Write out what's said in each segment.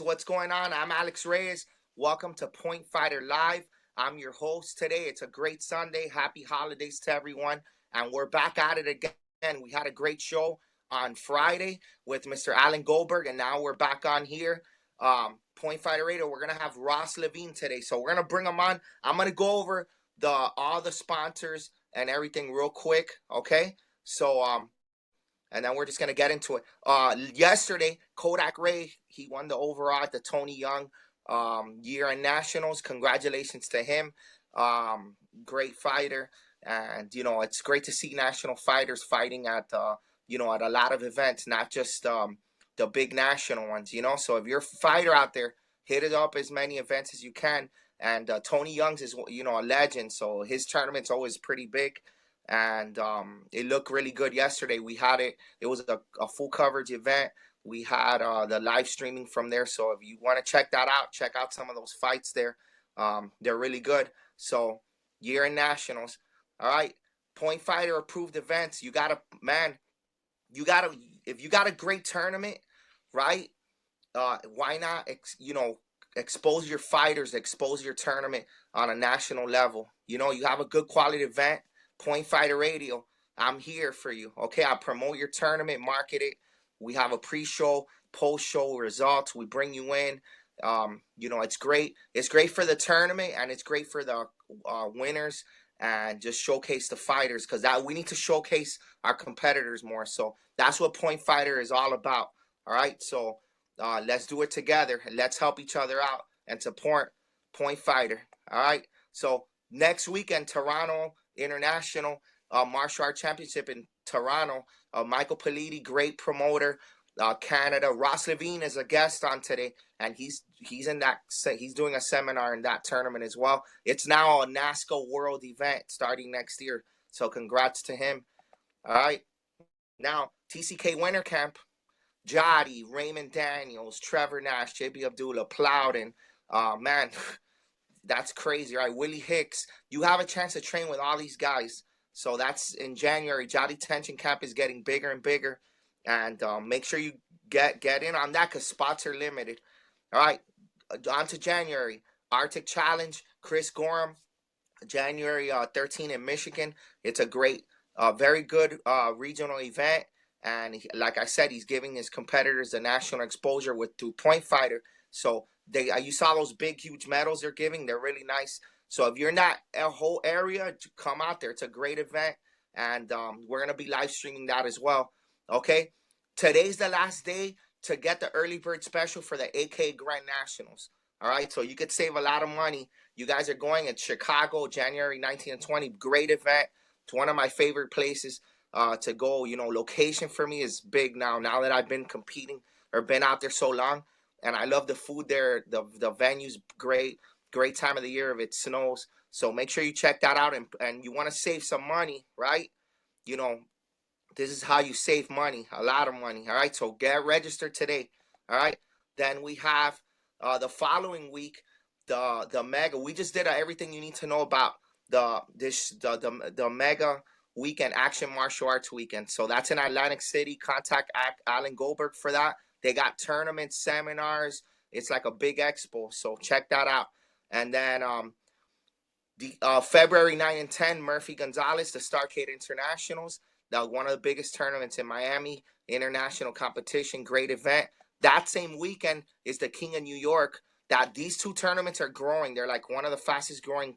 What's going on? I'm Alex Reyes. Welcome to Point Fighter Live. I'm your host today. It's a great Sunday. Happy holidays to everyone. And we're back at it again. We had a great show on Friday with Mr. Alan Goldberg, and now we're back on here. Point Fighter Radio. We're gonna have Ross Levine today, so we're gonna bring him on. I'm gonna go over all the sponsors and everything real quick. Okay, so and then we're just gonna get into it. Yesterday, Kodak Ray, he won the overall at the Tony Young year in nationals. Congratulations to him. Great fighter, and it's great to see national fighters fighting at at a lot of events, not just the big national ones. So if you're a fighter out there, hit it up as many events as you can. And Tony Young's is a legend, so his tournament's always pretty big, and it looked really good yesterday. We had it. It was a full coverage event. We had the live streaming from there. So if you want to check that out, check out some of those fights there. They're really good. So year in nationals. All right. Point Fighter approved events. You gotta, man. You gotta, if you got a great tournament, right? Why not? Expose your fighters, expose your tournament on a national level. You have a good quality event. Point Fighter Radio, I'm here for you. Okay, I promote your tournament, market it. We have a pre-show, post-show results. We bring you in. It's great. It's great for the tournament, and it's great for the winners, and just showcase the fighters, because that we need to showcase our competitors more. So that's what Point Fighter is all about. All right, so let's do it together, and let's help each other out and support Point Fighter. All right, so next weekend, Toronto International Martial Arts Championship in Toronto. Michael Politi, great promoter, Canada. Ross Levine is a guest on today, and he's in that. He's doing a seminar in that tournament as well. It's now a NASCO World event starting next year. So congrats to him. All right. Now TCK Winter Camp. Jody, Raymond Daniels, Trevor Nash, JB Abdullah, Plowden. Man, that's crazy, right? Willie Hicks. You have a chance to train with all these guys. So that's in January. Jolly Tension Camp is getting bigger and bigger. And make sure you get in on that, because spots are limited. All right, on to January. Arctic Challenge, Chris Gorham, January 13 in Michigan. It's a great, very good regional event. And like I said, he's giving his competitors the national exposure through Point Fighter. So you saw those big, huge medals they're giving. They're really nice. So if you're not a whole area, come out there. It's a great event, and we're gonna be live streaming that as well. Okay, today's the last day to get the early bird special for the AK Grand Nationals. All right, so you could save a lot of money. You guys are going in Chicago, January 19 and 20. Great event. It's one of my favorite places to go. Location for me is big now. Now that I've been competing or been out there so long, and I love the food there. The venue's great. Great time of the year if it snows. So make sure you check that out, and you want to save some money, right? You know, this is how you save money, a lot of money. All right, so get registered today. All right, then we have the following week, the mega. We just did everything you need to know about the mega weekend, Action Martial Arts Weekend. So that's in Atlantic City. Contact Alan Goldberg for that. They got tournaments, seminars. It's like a big expo. So check that out. And then February 9 and 10, Murphy Gonzalez, the Starcade Internationals. That one of the biggest tournaments in Miami, international competition, great event. That same weekend is the King of New York. That these two tournaments are growing. They're like one of the fastest growing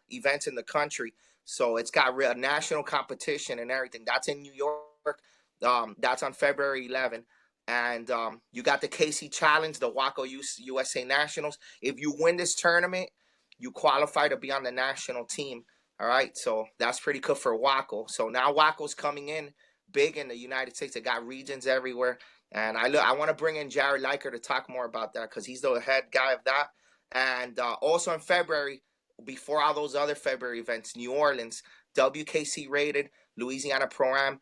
events in the country. So it's got real national competition and everything. That's in New York. That's on February 11. And you got the KC Challenge, the Waco USA Nationals. If you win this tournament, you qualify to be on the national team. All right, so that's pretty good for Waco. So now Waco's coming in big in the United States. They got regions everywhere. And I want to bring in Jared Liker to talk more about that, because he's the head guy of that. And also in February, before all those other February events, New Orleans, WKC rated, Louisiana Pro-Am,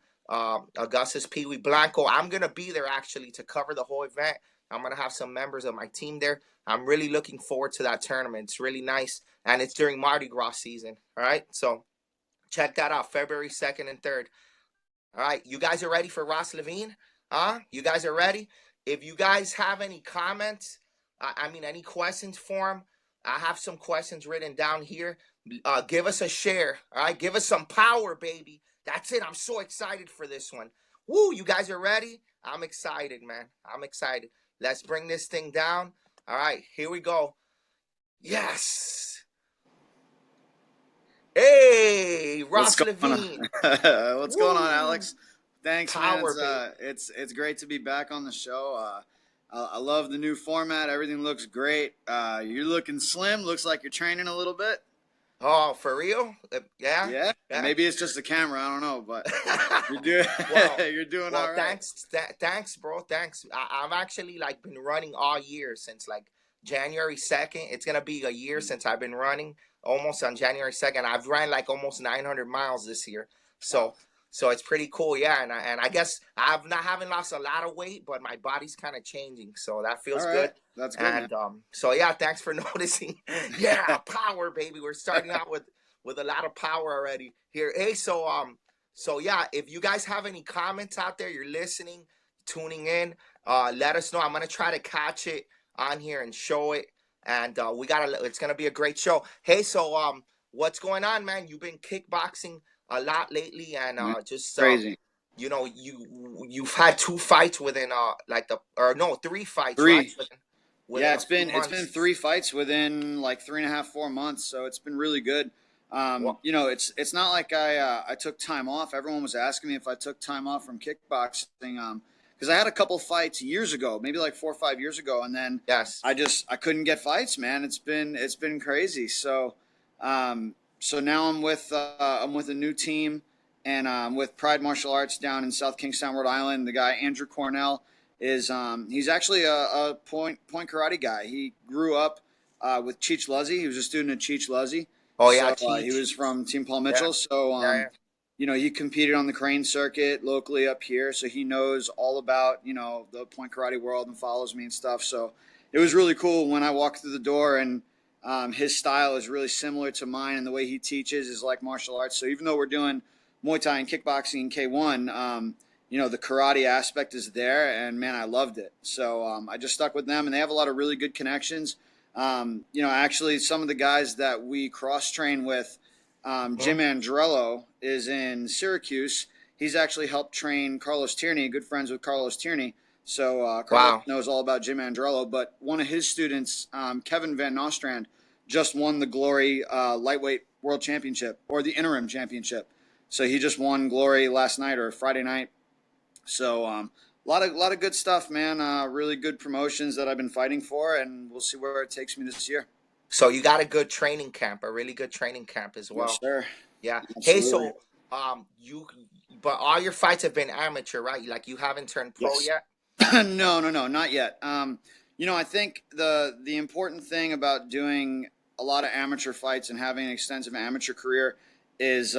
Augustus Pee Wee Blanco. I'm going to be there actually to cover the whole event. I'm going to have some members of my team there. I'm really looking forward to that tournament. It's really nice, and it's during Mardi Gras season. All right, so check that out, February 2nd and 3rd. All right, you guys are ready for Ross Levine? You guys are ready? If you guys have any comments, I mean, any questions for him? I have some questions written down here. Give us a share. All right, give us some power, baby. That's it. I'm so excited for this one. Woo, you guys are ready? I'm excited, man. I'm excited. Let's bring this thing down. All right, here we go. Yes. Hey, What's Ross going on? Levine. What's going on, Woo. Alex? Thanks, man. Power, baby. It's great to be back on the show. I love the new format. Everything looks great. You're looking slim. Looks like you're training a little bit. Oh, for real? Yeah, Yeah, yeah. maybe it's just the camera. I don't know, but you're doing well, you're doing well, all right. thanks, bro. Thanks. I've actually like been running all year since like January 2nd. It's gonna be a year since I've been running. Almost on January 2nd. I've ran like almost 900 miles this year. Wow. So, so it's pretty cool. Yeah, and I guess haven't lost a lot of weight, but my body's kind of changing, so that All feels right. good. That's good, man. And so yeah, thanks for noticing. Yeah, power, baby. We're starting out with a lot of power already here. Hey, so yeah, if you guys have any comments out there, you're listening, tuning in, let us know. I'm gonna try to catch it on here and show it. And it's gonna be a great show. Hey, what's going on, man? You've been kickboxing a lot lately, and Yeah, just crazy. you've had two fights within like the or no, three fights, right? Three. Within Yeah, a few it's been months. 3 fights within like 3.5, 4 months, so it's been really good. What? It's not like I took time off. Everyone was asking me if I took time off from kickboxing, because I had a couple fights years ago, maybe like 4 or 5 years ago, and then Yes. I couldn't get fights, man. It's been crazy. So now I'm with a new team, and with Pride Martial Arts down in South Kingstown, Rhode Island. The guy Andrew Cornell is he's actually a point karate guy. He grew up with Cheech Luzzy. He was a student of Cheech Luzzy, Oh yeah, so he teach. was from Team Paul Yeah, Mitchell. So yeah, he competed on the crane circuit locally up here, so he knows all about the point karate world and follows me and stuff. So it was really cool when I walked through the door, and his style is really similar to mine, and the way he teaches is like martial arts. So even though we're doing Muay Thai and kickboxing and K1, the karate aspect is there, and man, I loved it. So I just stuck with them, and they have a lot of really good connections. Actually, some of the guys that we cross train with, yeah. Jim Andrello is in Syracuse. He's actually helped train Carlos Tierney, good friends with Carlos Tierney. So Carlos Wow. knows all about Jim Andrello, but one of his students, Kevin Van Nostrand, just won the Glory Lightweight World Championship, or the interim championship. So he just won Glory last night or Friday night. So a lot of good stuff, man. Really good promotions that I've been fighting for, and we'll see where it takes me this year. So you got a good training camp, a really good training camp as Yes, well. sir. Yeah. Hey, Absolutely. so you but all your fights have been amateur, right? Like you haven't turned pro Yes. yet? No, no, no, not yet. I think the important thing about doing a lot of amateur fights and having an extensive amateur career is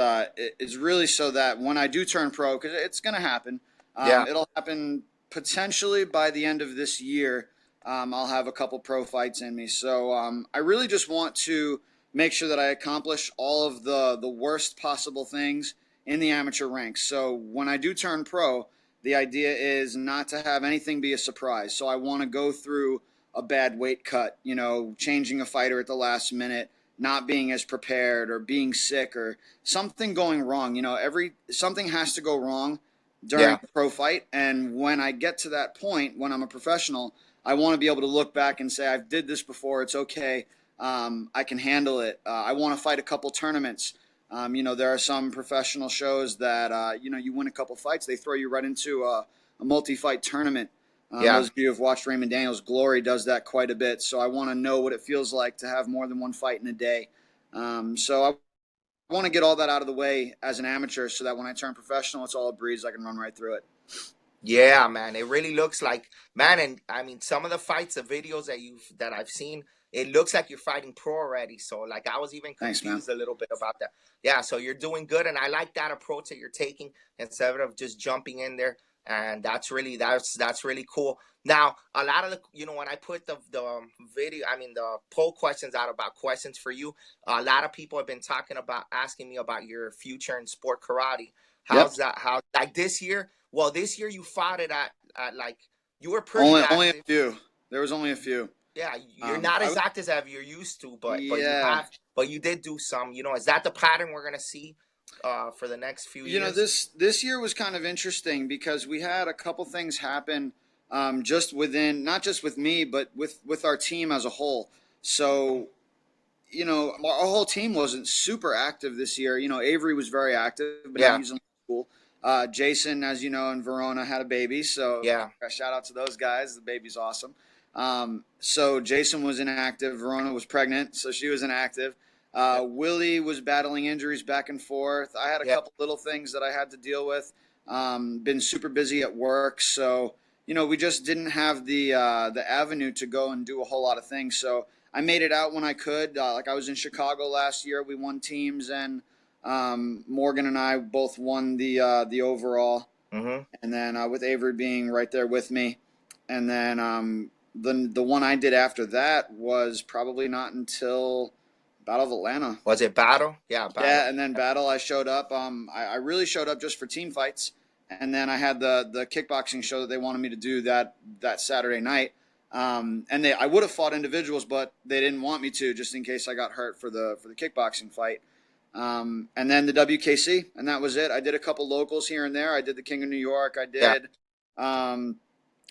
really so that when I do turn pro, because it's going to happen, Yeah. it'll happen potentially by the end of this year. I'll have a couple pro fights in me, so I really just want to make sure that I accomplish all of the worst possible things in the amateur ranks. So when I do turn pro, the idea is not to have anything be a surprise. So I want to go through a bad weight cut, changing a fighter at the last minute, not being as prepared, or being sick, or something going wrong. Every something has to go wrong during Yeah. a pro fight, and when I get to that point, when I'm a professional, I want to be able to look back and say, I've did this before. It's okay. I can handle it. I want to fight a couple tournaments. There are some professional shows that you win a couple fights, they throw you right into a multi-fight tournament. Yeah. Those of you who have watched Raymond Daniels, Glory does that quite a bit. So I want to know what it feels like to have more than one fight in a day. So I want to get all that out of the way as an amateur, so that when I turn professional, it's all a breeze. I can run right through it. Yeah, man. It really looks like, man, and I mean some of the fights, the videos that I've seen, it looks like you're fighting pro already. So like I was even Thanks, man. confused a little bit about that. Yeah, so you're doing good, and I like that approach that you're taking instead of just jumping in there. And that's really cool. Now, a lot of the when I put the video, I mean the poll questions out about questions for you, a lot of people have been talking about asking me about your future in sport karate. Yep. How's that? How like this year? Well, this year you fought it at like you were pretty Only a active. few. There was only a few. Yeah, you're not I as was, active as you're used to, but you yeah, have, but you did do some. Is that the pattern we're gonna see for the next few years? this year was kind of interesting because we had a couple things happen, just within, not just with me, but with our team as a whole. Mhm. So our whole team wasn't super active this year. Avery was very active, but now Yeah, he's in school. Jason, as you know, in Verona had a baby, so yeah, shout out to those guys. The baby's awesome. So Jason was inactive. Verona was pregnant, so she was inactive. yeah, Willie was battling injuries back and forth. I had a yeah. couple little things that I had to deal with. Been super busy at work, so we just didn't have the avenue to go and do a whole lot of things. So I made it out when I could. Like I was in Chicago last year. We won teams, and Morgan and I both won the overall. Hmm. And then with Avery being right there with me, and then the one I did after that was probably not until Battle of Atlanta. Was it battle? Yeah, battle. Yeah, and then Yeah. Battle I showed up. I really showed up just for team fights, and then I had the kickboxing show that they wanted me to do that Saturday night. And I would have fought individuals, but they didn't want me to, just in case I got hurt for the kickboxing fight. And then the WKC, and that was it. I did a couple locals here and there. I did the King of New York. I Yeah. did um,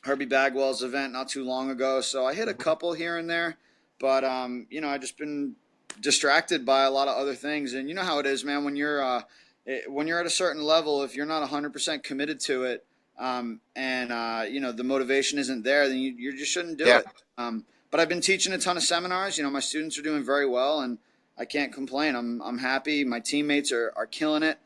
Herbie Bagwell's event not too long ago. So I hit a Hmm. couple here and there, but I just been distracted by a lot of other things. And you know how it is, man. When you're at a certain level, if you're not 100% committed to it, and the motivation isn't there, then you just shouldn't do Yeah. it. But I've been teaching a ton of seminars. My students are doing very well, and I can't complain. I'm happy. My teammates are killing it.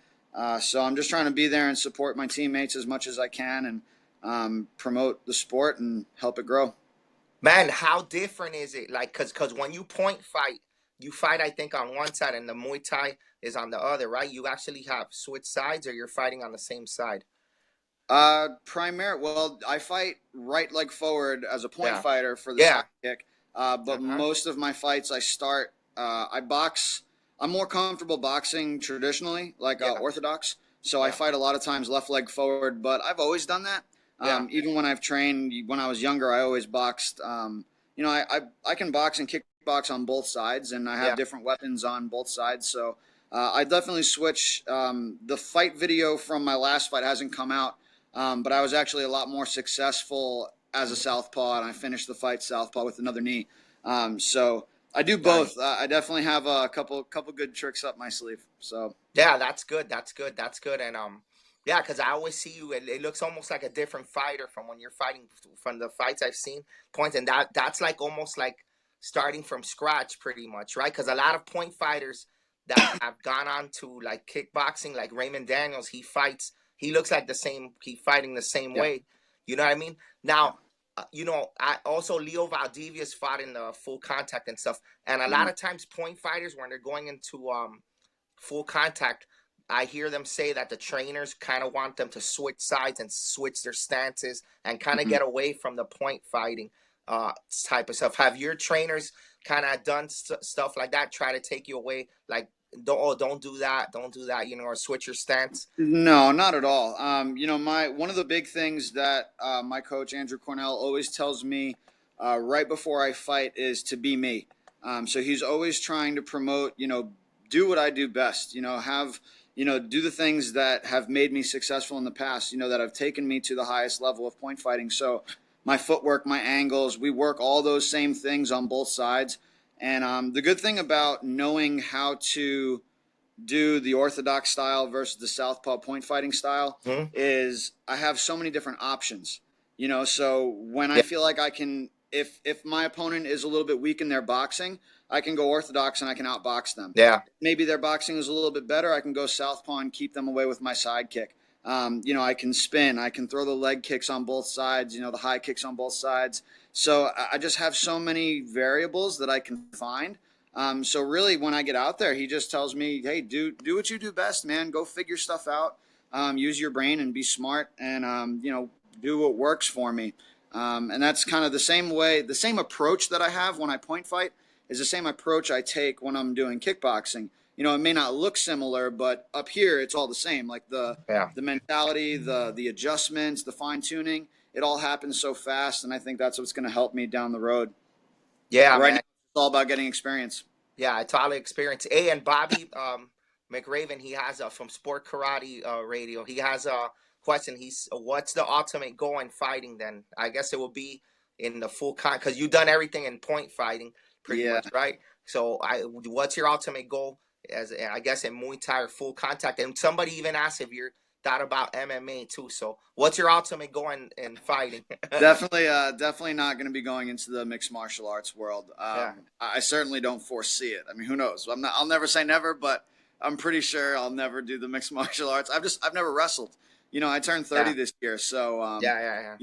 So I'm just trying to be there and support my teammates as much as I can, and promote the sport and help it grow. Man, how different is it? Like, cause when you point fight, you fight I think on one side, and the Muay Thai is on the other, right? You actually have switch sides, or you're fighting on the same side. Well, I fight right leg forward as a point Yeah. fighter for the Yeah. side kick. But Uh-huh. most of my fights, I box. I'm more comfortable boxing traditionally, like Yeah. orthodox. So I Yeah. fight a lot of times left leg forward, but I've always done that. Yeah. Even when I've trained, when I was younger, I always boxed. I can box and kickbox on both sides, and I have Yeah. different weapons on both sides. So I definitely switch. The fight video from my last fight hasn't come out, but I was actually a lot more successful as a Mhm. southpaw, and I finished the fight southpaw with another knee. So I do both. Nice. I definitely have a couple good tricks up my sleeve. So Yeah, that's good. That's good. That's good. And yeah, because I always see you. It looks almost like a different fighter from when you're fighting from the fights I've seen. Points, and that's like almost like starting from scratch, pretty much, right? Because a lot of point fighters that have gone on to like kickboxing, like Raymond Daniels, he fights. He looks like the same. He fighting the same yeah, way. You know what I mean? yeah. Now, I also Leo Valdivia's fought in the full contact and stuff. And a Mm-hmm. lot of times, point fighters when they're going into full contact, I hear them say that the trainers kind of want them to switch sides and switch their stances and kind of Mm-hmm. get away from the point fighting type of stuff. Have your trainers kind of done stuff like that, try to take you away, like don't do that, don't do that, or switch your stance? No, not at all. My one of the big things that my coach Andrew Cornell always tells me right before I fight is to be me. So he's always trying to promote, do what I do best. Do the things that have made me successful in the past. That have taken me to the highest level of point fighting. So my footwork, my angles, we work all those same things on both sides. And the good thing about knowing how to do the orthodox style versus the southpaw point fighting style Hmm. is I have so many different options. So when I Yeah. feel like I can, if my opponent is a little bit weak in their boxing, I can go orthodox and I can outbox them. Yeah. Maybe their boxing is a little bit better, I can go southpaw and keep them away with my side kick. I can spin, I can throw the leg kicks on both sides, the high kicks on both sides. So I just have so many variables that I can find. So really, when I get out there, he just tells me, "Hey, do what you do best, man. Go figure stuff out. Use your brain and be smart, and do what works for me." And that's kind of the same way, the same approach that I have when I point fight is the same approach I take when I'm doing kickboxing. It may not look similar, but up here it's all the same. Like Yeah. the mentality, the adjustments, the fine tuning, it all happens so fast, and I think that's what's going to help me down the road. Yeah, Right now, man. it's all about getting experience. Yeah, I totally experienced. Hey, and Bobby McRaven, he has from Sport Karate Radio. He has a question. What's the ultimate goal in fighting? Then I guess it will be in the full because you've done everything in point fighting, pretty Yeah, much, right? So what's your ultimate goal? As I guess in Muay Thai or full contact. And somebody even asked if you're thought about MMA too. So what's your ultimate goal in fighting? definitely not going to be going into the mixed martial arts world. Yeah, I certainly don't foresee it. I mean, who knows? I'll never say never, but I'm pretty sure I'll never do the mixed martial arts. I've never wrestled. I turned 30 yeah, this year, so yeah, yeah.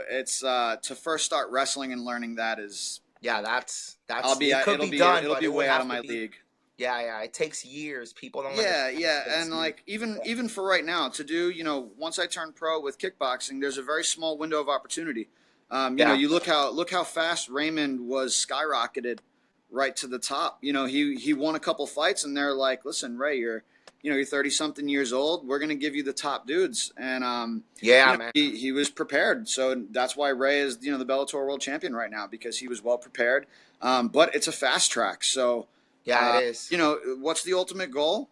it's to first start wrestling and learning that is Yeah, that's it could it'll be be done, it'll but be it would way out of have to my be. league. Yeah, yeah. It takes years. People don't Yeah, understand. yeah, It takes and years. like even Yeah, even for right now to do, once I turn pro with kickboxing, there's a very small window of opportunity. yeah, You look how fast Raymond was skyrocketed right to the top. He won a couple fights, and they're like, "Listen, Ray, you're 30 something years old. We're gonna give you the top dudes," and yeah, man. he was prepared. So that's why Ray is the Bellator world champion right now because he was well prepared. But it's a fast track, so. Yeah, it is. What's the ultimate goal?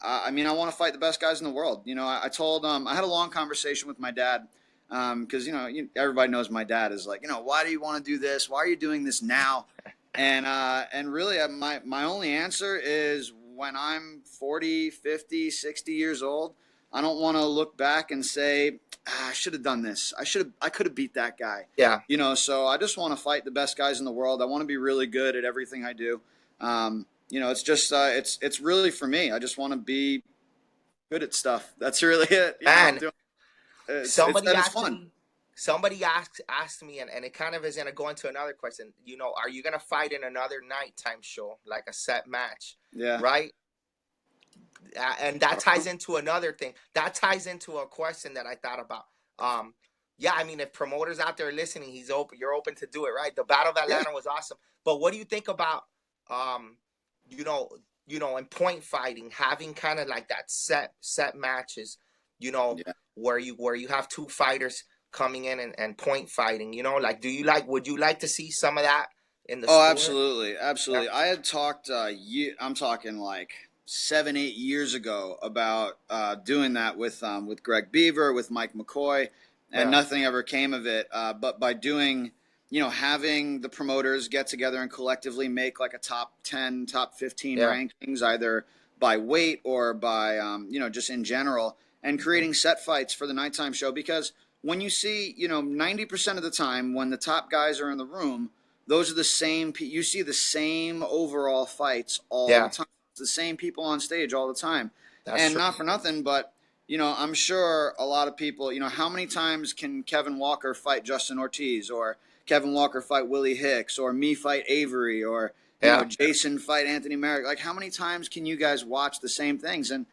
I mean, I want to fight the best guys in the world. I told I had a long conversation with my dad because everybody knows my dad is like, why do you want to do this? Why are you doing this now? And really, my only answer is when I'm 40, 50, 60 years old, I don't want to look back and say, I should have done this. I could have beat that guy. Yeah, So I just want to fight the best guys in the world. I want to be really good at everything I do. It's just it's really for me. I just want to be good at stuff. That's really it. I'm man. doing it's Somebody that it's asked fun. me. Somebody asked me, and it kind of is gonna go into another question. Are you gonna fight in another nighttime show, like a set match, Yeah. right? And that ties into another thing. That ties into a question that I thought about. Um, yeah, I mean, if promoters out there listening, he's open. You're open to do it, right? The Battle of Yeah. Atlanta was awesome, but what do you think about, um, you know, in point fighting, having kind of like that set matches, you know, Yeah. where you have two fighters coming in and point fighting, like would you like to see some of that in the Oh, sport? absolutely, Yeah, absolutely. I had talked. I'm talking like 7, 8 years ago about doing that with Greg Beaver, with Mike McCoy, and yeah, nothing ever came of it. But by doing, having the promoters get together and collectively make like a top 10, top 15 yeah, rankings, either by weight or by just in general, and mhm, creating set fights for the nighttime show because when you see 90% of the time when the top guys are in the room those are the same. You see the same overall fights all the yeah. time. It's the same people on stage all the time, That's and true. not for nothing, but I'm sure a lot of people. How many times can Kevin Walker fight Justin Ortiz, or Kevin Walker fight Willie Hicks, or me fight Avery, or Yeah, Jason fight Anthony Merrick? Like, how many times can you guys watch the same things? And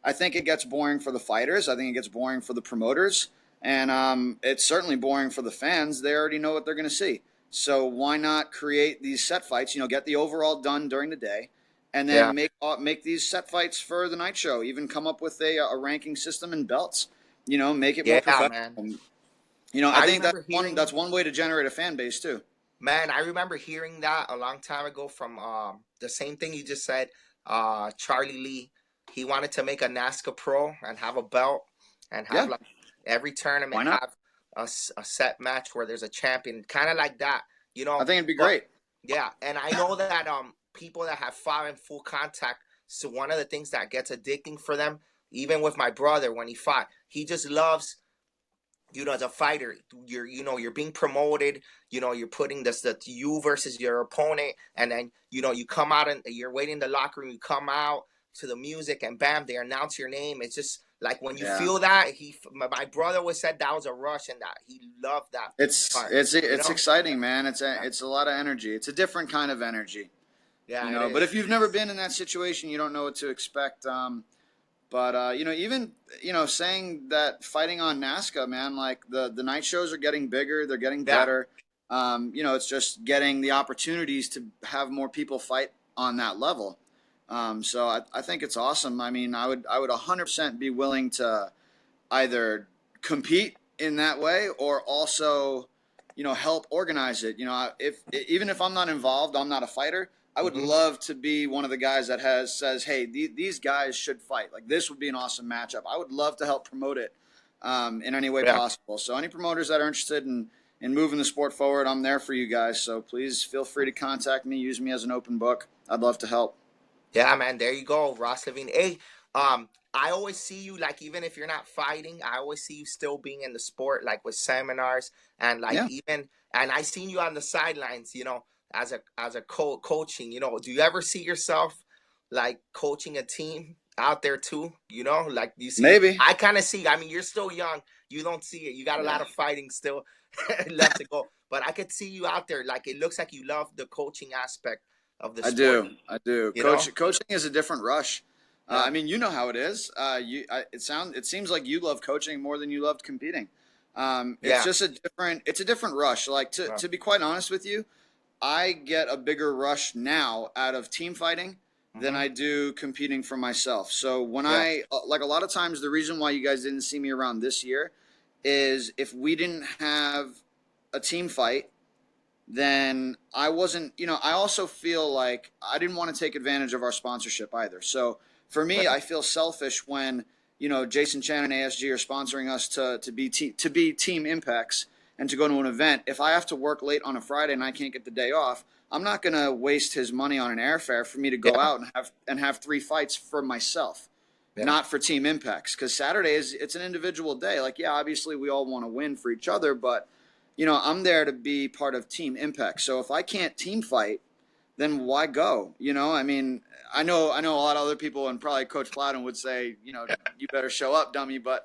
I think it gets boring for the fighters. I think it gets boring for the promoters, and it's certainly boring for the fans. They already know what they're going to see. So why not create these set fights? Get the overall done during the day, and yeah, then make these set fights for the night show. Even come up with a ranking system and belts. Make it more yeah, professional. man. I I think remember that's hearing, one way to generate a fan base too. man, I remember hearing that a long time ago from the same thing you just said. Charlie Lee, he wanted to make a NASCAR pro and have a belt and have Yeah, like every why tournament not? have a set match where there's a champion, kind of like that, you I know. think it'd be But great. yeah, and I know that people that have fought in full contact, so one of the things that gets addicting for them, even with my brother when he fought, he just loves, as a fighter, you're being promoted, you're putting this the you versus your opponent, and then you come out and you're waiting in the locker room, you come out to the music, and bam, they announce your name. It's just like when you Yeah, feel that, my brother was said that was a rush, and that he loved that it's part, it's you it's know. exciting, man. Yeah, It's a lot of energy. It's a different kind of energy, yeah, it But is. if you've never been in that situation, you don't know what to expect. But even saying that fighting on NASCAR, man, like the night shows are getting bigger, they're getting Yeah, better. It's just getting the opportunities to have more people fight on that level. So I think it's awesome. I mean, I would 100% be willing to either compete in that way or also help organize it. If even if I'm not involved, I'm not a fighter. I would Hmm. love to be one of the guys that says, "Hey, these guys should fight. Like this would be an awesome matchup." I would love to help promote it in any way Yeah. possible. So any promoters that are interested in moving the sport forward, I'm there for you guys. So please feel free to contact me. Use me as an open book. I'd love to help. Yeah, man, there you go, Ross Levine. Hey, I always see you, like, even if you're not fighting, I always see you still being in the sport, like with seminars and like Yeah, even, and I seen you on the sidelines, as a coaching. Do you ever see yourself like coaching a team out there too? Like you see, maybe. I kind of see. I mean, you're still young. You don't see it. You got a lot Yeah, of fighting still left to go. But I could see you out there. Like it looks like you love the coaching aspect of the I sport. do. I do. You know? Coaching is a different rush. Yeah. I mean, you know how it is. It seems like you love coaching more than you loved competing. It's Yeah. just it's a different rush. Like Uh, to be quite honest with you, I get a bigger rush now out of team fighting than hmm. I do competing for myself. So when Yeah. like a lot of times, the reason why you guys didn't see me around this year is if we didn't have a team fight, then I wasn't, I also feel like I didn't want to take advantage of our sponsorship either. So for me, Right. I feel selfish when, Jason Chan and ASG are sponsoring us to be Team Impacts and to go to an event. If I have to work late on a Friday and I can't get the day off, I'm not going to waste his money on an airfare for me to go Yeah. out and have three fights for myself, Yeah. not for Team Impacts. Because Saturday it's an individual day. Like, yeah, obviously we all want to win for each other, but I'm there to be part of Team Impact. So if I can't team fight, then why go? I mean, I know a lot of other people and probably Coach Plowden would say, you better show up, dummy. But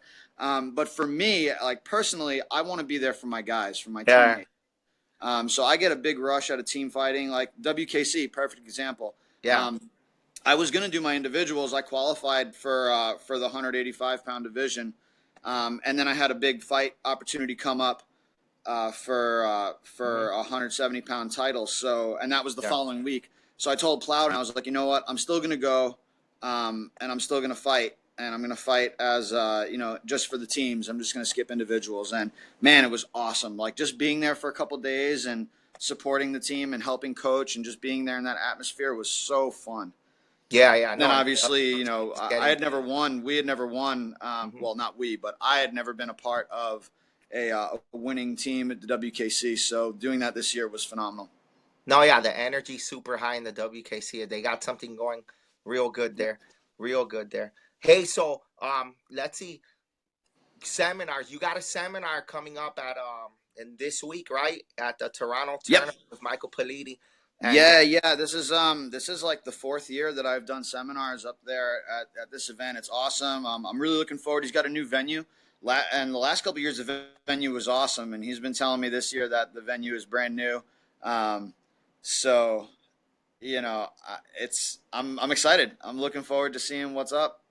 for me, like personally, I want to be there for my guys, for my Yeah. teammates. So I get a big rush out of team fighting, like WKC, perfect example. Yeah. Um, I was going to do my individuals. I qualified for the 185-pound division, and then I had a big fight opportunity come up Hmm. for a 170-pound title. So, and that was the Yeah. following week. So I told Plowden, I was like, you know what, I'm still gonna go, and I'm still gonna fight, and I'm gonna fight as just for the teams. I'm just gonna skip individuals. And man, it was awesome. Like just being there for a couple days and supporting the team and helping coach and just being there in that atmosphere was so fun. Yeah. Yeah. And then No, and obviously, it's I getting. had never won. We had never won. Hmm. Well, not we, but I had never been a part of a winning team at the WKC. So doing that this year was phenomenal. No, yeah, the energy super high in the WKC. They got something going real good Yep. there. Real good there. Hey, so let's see. Seminars. You got a seminar coming up at in this week, right? At the Toronto Yep. tournament with Michael Politi. And Yeah. This is like the fourth year that I've done seminars up there at this event. It's awesome. I'm really looking forward. He's got a new venue. And the last couple of years, the venue was awesome. And he's been telling me this year that the venue is brand new. Um, so I'm excited. I'm looking forward to seeing what's up.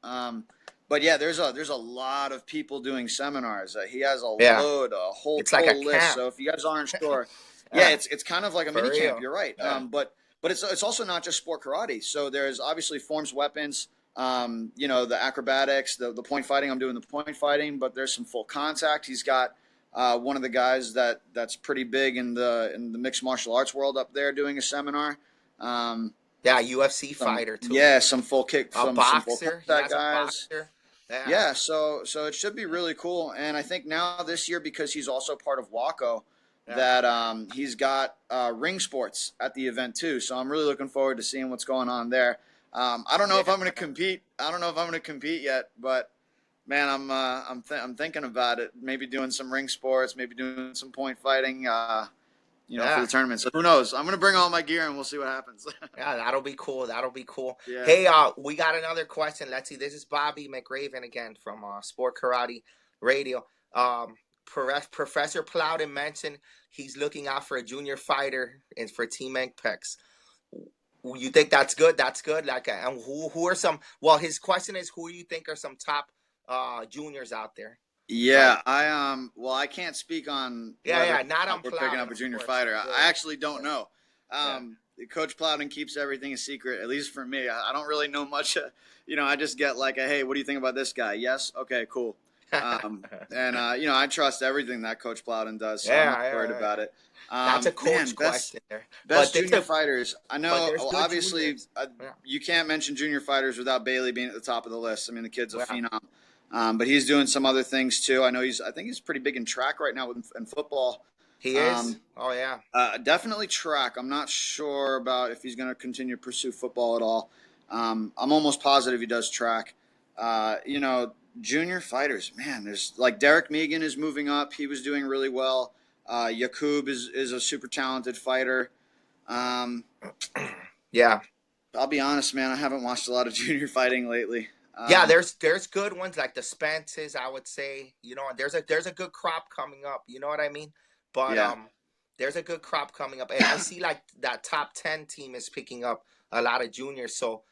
But yeah, there's a lot of people doing seminars. He has yeah, a whole it's like a list. camp. So if you guys aren't sure, yeah, Yeah, it's kind of like a for mini camp. real. You're right. Yeah. But it's also not just sport karate. So there's obviously forms, weapons. The acrobatics, the point fighting. I'm doing the point fighting, but there's some full contact. He's got one of the guys that's pretty big in the mixed martial arts world up there doing a seminar. Um, Yeah, UFC fighter too. some full kick, A some full boxer. He contact has a guys. boxer. Yeah. Yeah, so it should be really cool. And I think now this year, because he's also part of Waco, Yeah. that he's got ring sports at the event too. So I'm really looking forward to seeing what's going on there. I don't know Yeah, if I'm going to man. compete. I don't know if I'm going to compete yet, but man, I'm thinking about it. Maybe doing some ring sports, maybe doing some point fighting. For the Yeah. tournament. So who knows? I'm going to bring all my gear and we'll see what happens. Yeah, that'll be cool. That'll be cool. Yeah. Hey, we got another question. Let's see. This is Bobby McRaven again from Sport Karate Radio. Professor Plowden mentioned he's looking out for a junior fighter and for Team Apex. You think that's good? That's good. Like, and who are some? Well, his question is, who do you think are some top juniors out there? Like, Yeah, well, I can't speak on yeah, whether or yeah, not not on we're picking Plowden, up a of junior course. fighter. Yeah, I actually don't yeah, know. yeah, Coach Plowden keeps everything a secret, at least for me. I don't really know much. I just get like, hey, what do you think about this guy? Yes, okay, cool. And I trust everything that Coach Plowden does, so I'm not Yeah, worried yeah, about yeah. it. That's a Man, coach best question there. best But there's junior a fighters. I but know, there's good obviously, juniors. Yeah. you can't mention junior fighters without Bailey being at the top of the list. I mean, the kid's a Yeah. phenom, but he's doing some other things too. I think he's pretty big in track right now in football. He is. Um, Oh yeah. Definitely track. I'm not sure about if he's going to continue to pursue football at all. I'm almost positive he does track. Junior fighters, man, there's like Derek Megan is moving up. He was doing really well. Yakub is a super talented fighter. Um, Yeah. I'll be honest, man, I haven't watched a lot of junior fighting lately. Yeah, there's good ones like the Spences, I would say. And there's a good crop coming up. You know what I mean? But Yeah, there's a good crop coming up, and I see like that top 10 team is picking up a lot of juniors. So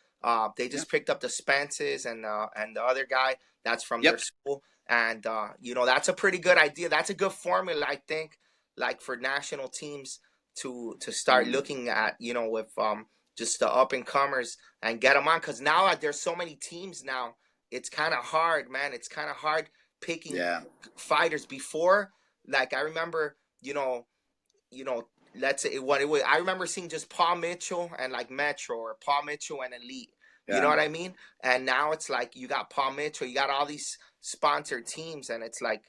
they yeah, just picked up the Spences and the other guy that's from their yep. school, and that's a pretty good idea. That's a good formula, I think, like for national teams to start Mm, looking at. With just the up and comers and get them on, because now there's so many teams now. It's kind of hard, man. It's kind of hard picking yeah, fighters before. Like I remember, you know, you know, let's say what it was. I remember seeing just Paul Mitchell and like Metro, or Paul Mitchell and Elite. You know yeah, what I mean? And now it's like you got Paul Mitchell, you got all these sponsored teams, and it's like,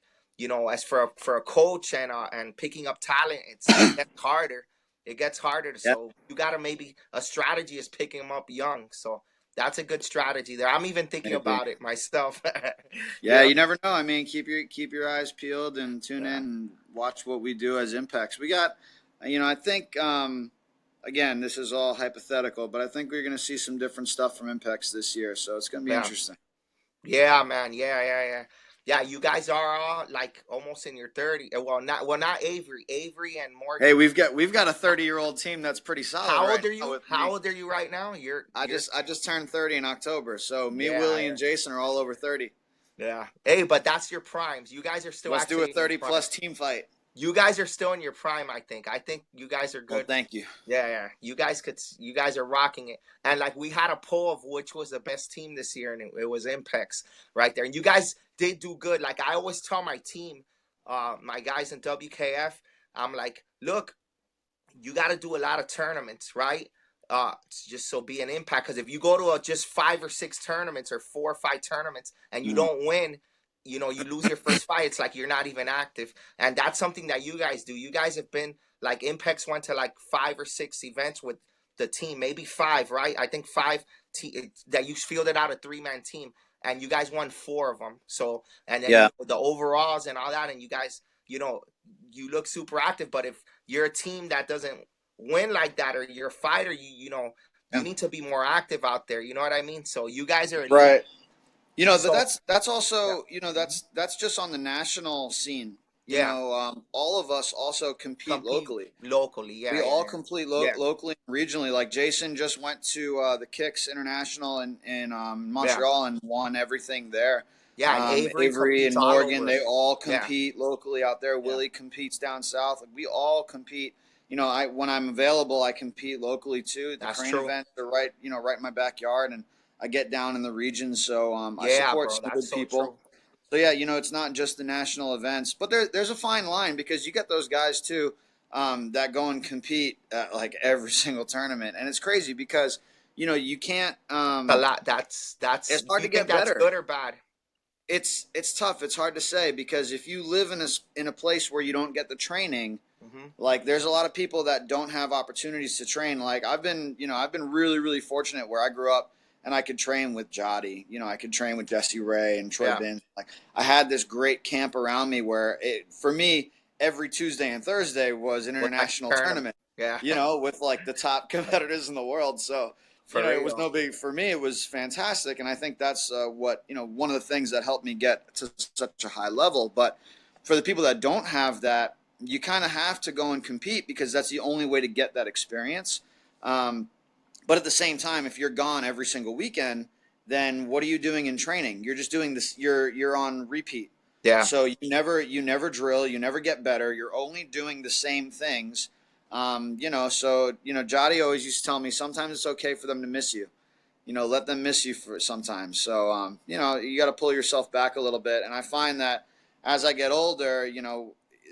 as for a coach and picking up talent, it gets harder. It gets harder. yeah. So you got to, maybe a strategy is picking them up young. So that's a good strategy there. I'm even I thinking agree. about it myself. you Yeah, know? you never know. I mean, keep your eyes peeled and tune in Yeah. and watch what we do as impacts. We got, I think, again, this is all hypothetical, but I think we're going to see some different stuff from impacts this year, so it's going to be Yeah. interesting. Yeah, man. Yeah, yeah, yeah. Yeah, you guys are all like almost in your 30. Well, not Avery. Avery and Hey, Morgan. we've got a 30-year-old team that's pretty solid How right old are now you? with How me. old are you right now? You're I you're just I just turned 30 in October, so me, Yeah, Willie, and yeah. Jason are all over 30. Yeah. Hey, but that's your primes. You guys are still Let's do a actually in your 30 prime. plus team fight. You guys are still in your prime, I think. I think you guys are Well, good. thank you. Yeah, yeah. You guys are rocking it. And like we had a poll of which was the best team this year, and it was Impex right there. And you guys did do good. Like I always tell my team, my guys in WKF, I'm like, look, you got to do a lot of tournaments, right? Just so be an impact. Because if you go to just 5 or 6 tournaments, or 4 or 5 tournaments, and you Mm, don't win, you lose your first fight. It's like you're not even active, and that's something that you guys do. You guys have been like Impex went to like 5 or 6 events with the team, maybe five, right? I think five that you fielded out a 3-man team, and you guys won 4 of them. So, and then yeah. the overalls and all that, and you guys, you look super active. But if you're a team that doesn't win like that, or you're a fighter, you Yeah. need to be more active out there. You know what I mean? So you guys are elite. Right. But So that's yeah. also, Mhm. that's just on the national scene. Yeah. All of us also compete Compete locally. locally. We Yeah, yeah, all yeah. compete Yeah. locally and regionally. Like Jason just went to the Kicks International in Yeah. Montreal and won everything there. Yeah, and Avery Avery competes and all Morgan, over. they all Yeah. compete locally out there. Yeah. Willie competes down south. Like, we all compete. I when I'm available, I compete locally too. The That's crane true. events are right in my backyard, and I get down in the region, so I Yeah, support bro. some That's good so people. true. So yeah, it's not just the national events, but there's a fine line because you get those guys too, that go and compete at like every single tournament, and it's crazy because you can't. A lot. That's. It's hard You to think get that's better. good or bad? It's tough. It's hard to say because if you live in a place where you don't get the training, Hmm. like there's a lot of people that don't have opportunities to train. Like I've been really really fortunate where I grew up and I could train with Jody. I could train with Jesse Ray and Troy Yeah. Binns. Like I had this great camp around me where for me every Tuesday and Thursday was an Was like international a tournament. tournament. Yeah. With like the top competitors in the world. So For it was real. no big for me. It was fantastic, and I think that's what one of the things that helped me get to such a high level. But for the people that don't have that, you kind of have to go and compete because that's the only way to get that experience. Um, but at the same time, if you're gone every single weekend, then what are you doing in training? You're just doing this. You're on repeat. Yeah. So you never drill. You never get better. You're only doing the same things. So Jody always used to tell me sometimes it's okay for them to miss you. let them miss you for sometimes. So, you got to pull yourself back a little bit. And I find that as I get older,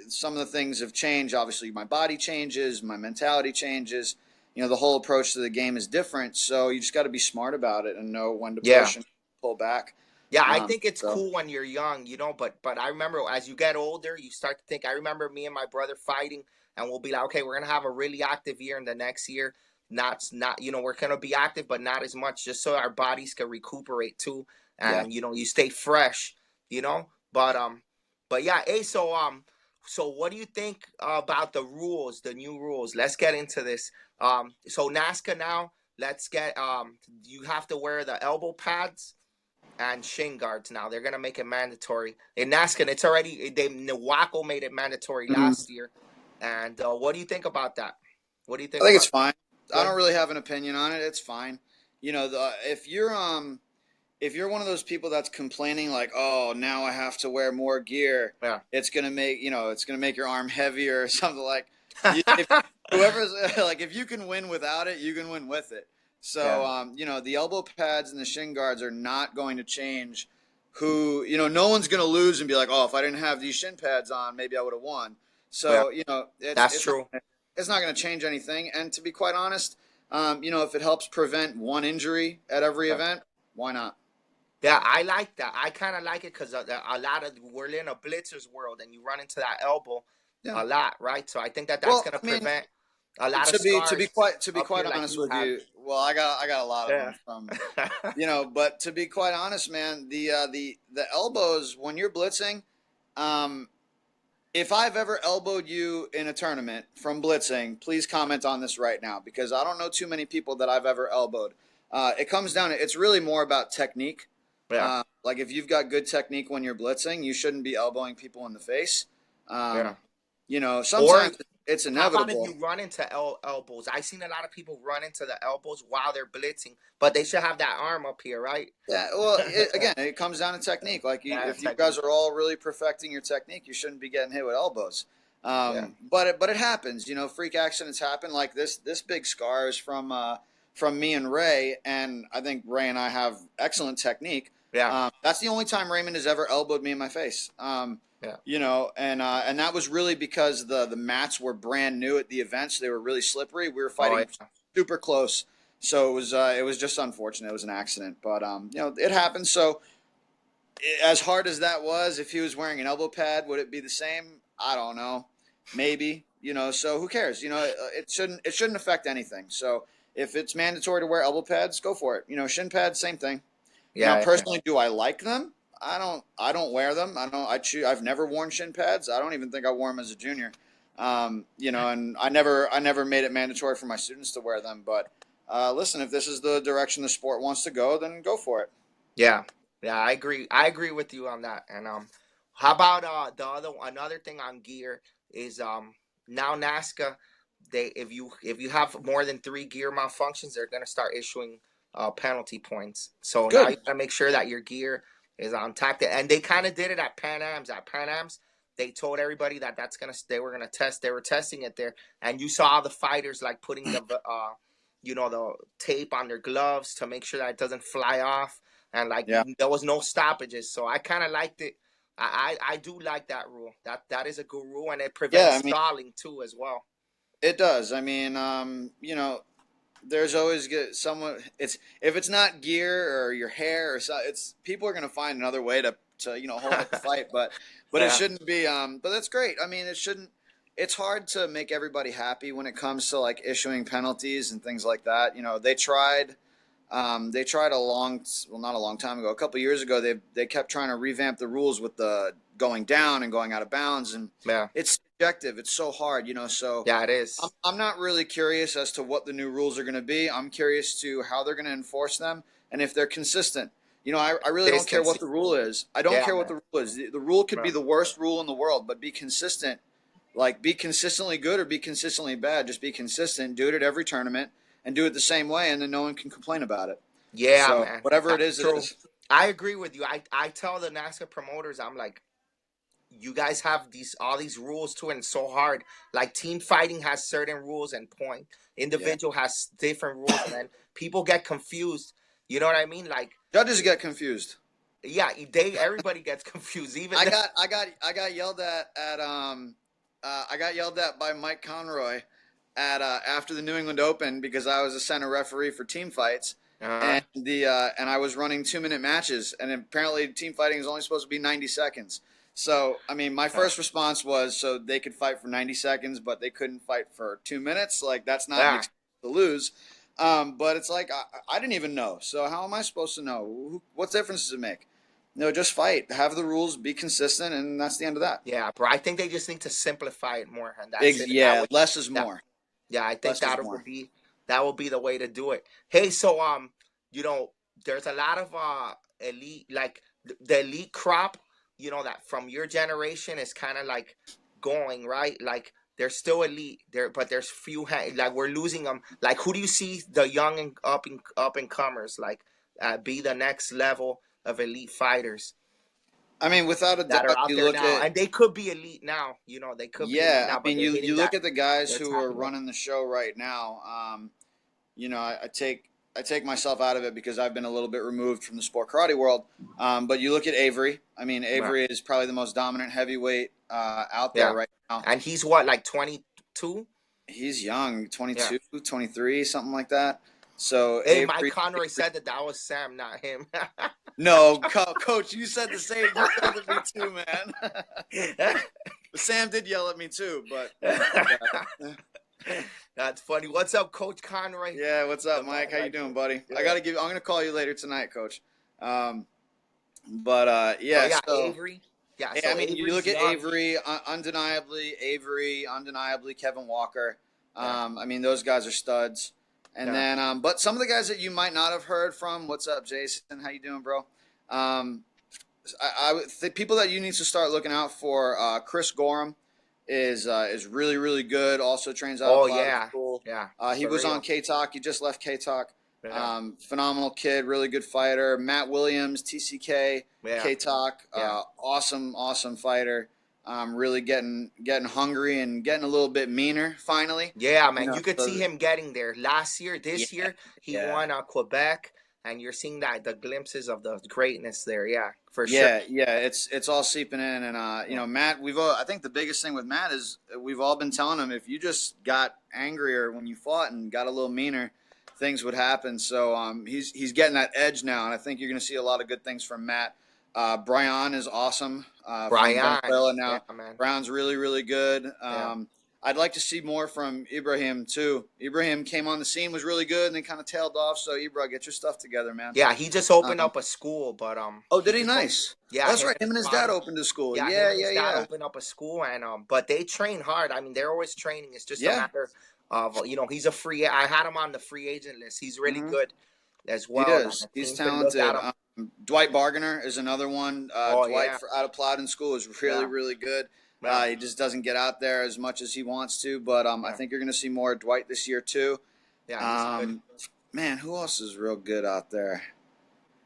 some of the things have changed. Obviously, my body changes, my mentality changes. The whole approach to the game is different. So you just got to be smart about it and know when to Yeah. push and pull back. Yeah, I Um, think it's so cool when you're young, but I remember as you get older, you start to think. I remember me and my brother fighting, and we'll be like, okay, we're gonna have a really active year in the next year. Not, we're gonna be active, but not as much, just so our bodies can recuperate too, yeah. and you stay fresh, you know. But yeah, hey, so what do you think about the rules, the new rules? Let's get into this. So NASCAR now, let's get you have to wear the elbow pads and shin guards now. They're gonna make it mandatory in NASCAR. It's already they Waco made it mandatory Mhm. last year. And what do you think about that? What do you I think think it's about fine. I good? don't really have an opinion on it. It's fine. If you're one of those people that's complaining like, oh, now I have to wear more gear, Yeah. it's gonna make your arm heavier or something like. If whoever's like, if you can win without it, you can win with it. So, Yeah. the elbow pads and the shin guards are not going to change. No one's going to lose and be like, oh, if I didn't have these shin pads on, maybe I would have won. Yeah. So, it's That's it's not true. it's not going to change anything. And to be quite honest, if it helps prevent one injury at every Yeah. event, why not? Yeah, I like that. I kind of like it because a lot of we're in a blitzers world, and you run into that elbow Yeah. a lot, right? So I think that that's Well, gonna I mean, prevent a lot of to be scars quite up here, like honest you with had. you, well, I got a lot of Yeah. them from, but to be quite honest, man, the elbows when you're blitzing, um, if I've ever elbowed you in a tournament from blitzing, please comment on this right now because I don't know too many people that I've ever elbowed. It comes down to it's really more about technique. Yeah. Like if you've got good technique when you're blitzing, you shouldn't be elbowing people in the face. Yeah. Um, Or sometimes it's how about if you inevitable. run into elbows? I've seen a lot of people run into the elbows while they're blitzing, but they should have that arm up here, right? Yeah, well, again, it comes down to technique. Like Yeah, if you guys technique. are all really perfecting your technique, you shouldn't be getting hit with elbows. Yeah. But it happens. Freak accidents happen. Like this big scar is from me and Ray, and I think Ray and I have excellent technique. Yeah. That's the only time Raymond has ever elbowed me in my face. Yeah. And that was really because the mats were brand new at the event, so they were really slippery. We were Oh fighting yeah. super close, so it was just unfortunate. It was an accident, but it happens. So as hard as that was, if he was wearing an elbow pad, would it be the same? I don't know. Maybe. So who cares? It shouldn't affect anything. So if it's mandatory to wear elbow pads, go for it. Shin pads, same thing. Now, Yeah. Yeah. personally, do I like them? I don't wear them. I don't. I've never worn shin pads. I don't even think I wore them as a junior. And I never made it mandatory for my students to wear them. But listen, if this is the direction the sport wants to go, then go for it. Yeah, yeah, I agree. I agree with you on that. And how about another thing on gear is now NASCAR, they if you have more than three gear malfunctions, they're gonna start issuing penalty points. So now you Good. gotta make sure that your gear is on tack. And they kind of did it at Pan Am's. At Pan Am's, they told everybody that they were gonna test. They were testing it there, and you saw the fighters like putting the tape on their gloves to make sure that it doesn't fly off, and like Yeah. there was no stoppages. So I kind of liked it. I do like that rule. That is a good rule, and it Yeah. prevents I mean, stalling too as well. it does. I mean, there's always good someone. It's if it's not gear or your hair or so, it's people are going to find another way to hold up a fight. But it Yeah, shouldn't be. But that's great. I mean, it shouldn't. It's hard to make everybody happy when it comes to like issuing penalties and things like that. They tried not a long time ago, a couple years ago. They kept trying to revamp the rules with the going down and going out of bounds, and yeah, it's subjective. It's so hard. So yeah. It I'm, is. I'm not really curious as to what the new rules are going to be. I'm curious to how they're going to enforce them and if they're consistent. I really don't care what Consistency. the rule is. I don't Yeah, care what man. the rule is. The rule could be Yeah. the worst rule in the world, but be consistent. Like be consistently good or be consistently bad. Just be consistent. Do it at every tournament and do it the same way, and then no one can complain about it. Yeah, So man. whatever it That's is, it true. is. I agree with you. I tell the NASCAR promoters, I'm like, you guys have all these rules too, and it's so hard. Like team fighting has certain rules and point. Yeah. Individual has different rules, and then people get confused. You know what I mean? Like, Judges get confused. yeah, everybody gets confused. Even I got yelled I got yelled at by Mike Conroy at after the New England Open because I was a center referee for team fights, uh, and I was running 2 minute matches, and apparently team fighting is only supposed to be 90 seconds. So I mean, my first response was so they could fight for 90 seconds, but they couldn't fight for 2 minutes. Like that's not an yeah, excuse to lose. But it's like I didn't even know. So how am I supposed to know? What difference does it make? No, just fight. Have the rules, be consistent, and that's the end of that. yeah, bro. I think they just need to simplify it more, and that's it. That Yeah, way, less is that more. yeah, I think Less is that will more. be the way to do it. Hey, so you know, there's a lot of elite, like the elite crop, that from your generation is kind of like going, right? Like they're still elite there, but there's few like we're losing them. Like who do you see the young and up and comers like be the next level of elite fighters I mean, without a that are doubt, out you there look now, at and they could be elite now. They could be elite yeah. I now, but mean, they're you hitting look that. at the guys They're who are tapping in. running the show right now. I take myself out of it because I've been a little bit removed from the sport karate world. But you look at Avery. I mean, Right. Avery is probably the most dominant heavyweight out there Yeah. right now. And he's what, like 22? He's young, Yeah. 22, 23, something like that. So Hey, Mike Conroy said that was Sam, not him. No, coach, you said the same. You yelled at me too, man. Sam did yell at me too, but yeah. That's funny. What's up, Coach Conroy? Yeah, what's The up, Mike? man How you right doing, there. buddy? Good. I'm gonna call you later tonight, coach. Um, but So yeah, yeah, so Avery. Yeah, I so mean, you Avery's look at young. Avery, undeniably, Kevin Walker. Yeah. I mean, those guys are studs. And Yeah. then, but some of the guys that you might not have heard from. What's up, Jason? How you doing, bro? Um, the people that you need to start looking out for. Chris Gorham is really really good. Also trains out of Oh Pilates yeah. School. Yeah. He For was on real. K Talk. He just left K Talk. Yeah. Phenomenal kid, really good fighter. Matt Williams, TCK, Yeah. K Talk, Yeah. awesome fighter. Really getting hungry and getting a little bit meaner finally. Yeah, You man. know, You could see so him getting there. yeah, This year, he yeah. won Quebec, and you're seeing that the glimpses of the greatness there. Yeah, for sure. Yeah, it's all seeping in, and Yeah. Matt. I think the biggest thing with Matt is we've all been telling him if you just got angrier when you fought and got a little meaner, things would happen. So he's getting that edge now, and I think you're going to see a lot of good things from Matt. Brian is awesome from Brian. Venezuela Yeah, now. man. Brown's really really good. Yeah. I'd like to see more from Ibrahim too. Ibrahim came on the scene, was really good, and then kind of tailed off. So Ibra, get your stuff together, man. Yeah, he just opened Um, up a school, but oh, he did he? just Nice. Oh, yeah, that's him right. and Him his and his dad father. opened a school. Yeah, him Yeah, and his yeah, dad yeah. opened up a school, and but they train hard. I mean, they're always training. It's just a Yeah. matter of he's a free. I had him on the free agent list. He's really Hmm. good as He well, and is. the He's team could look at talented. him. Dwight Bargainer is another one. Oh Dwight yeah, out of Plowden School is really, yeah, really good. yeah, He just doesn't get out there as much as he wants to, but I yeah, think you're going to see more of Dwight this year too. yeah. He's good. Um, Man, who else is real good out there?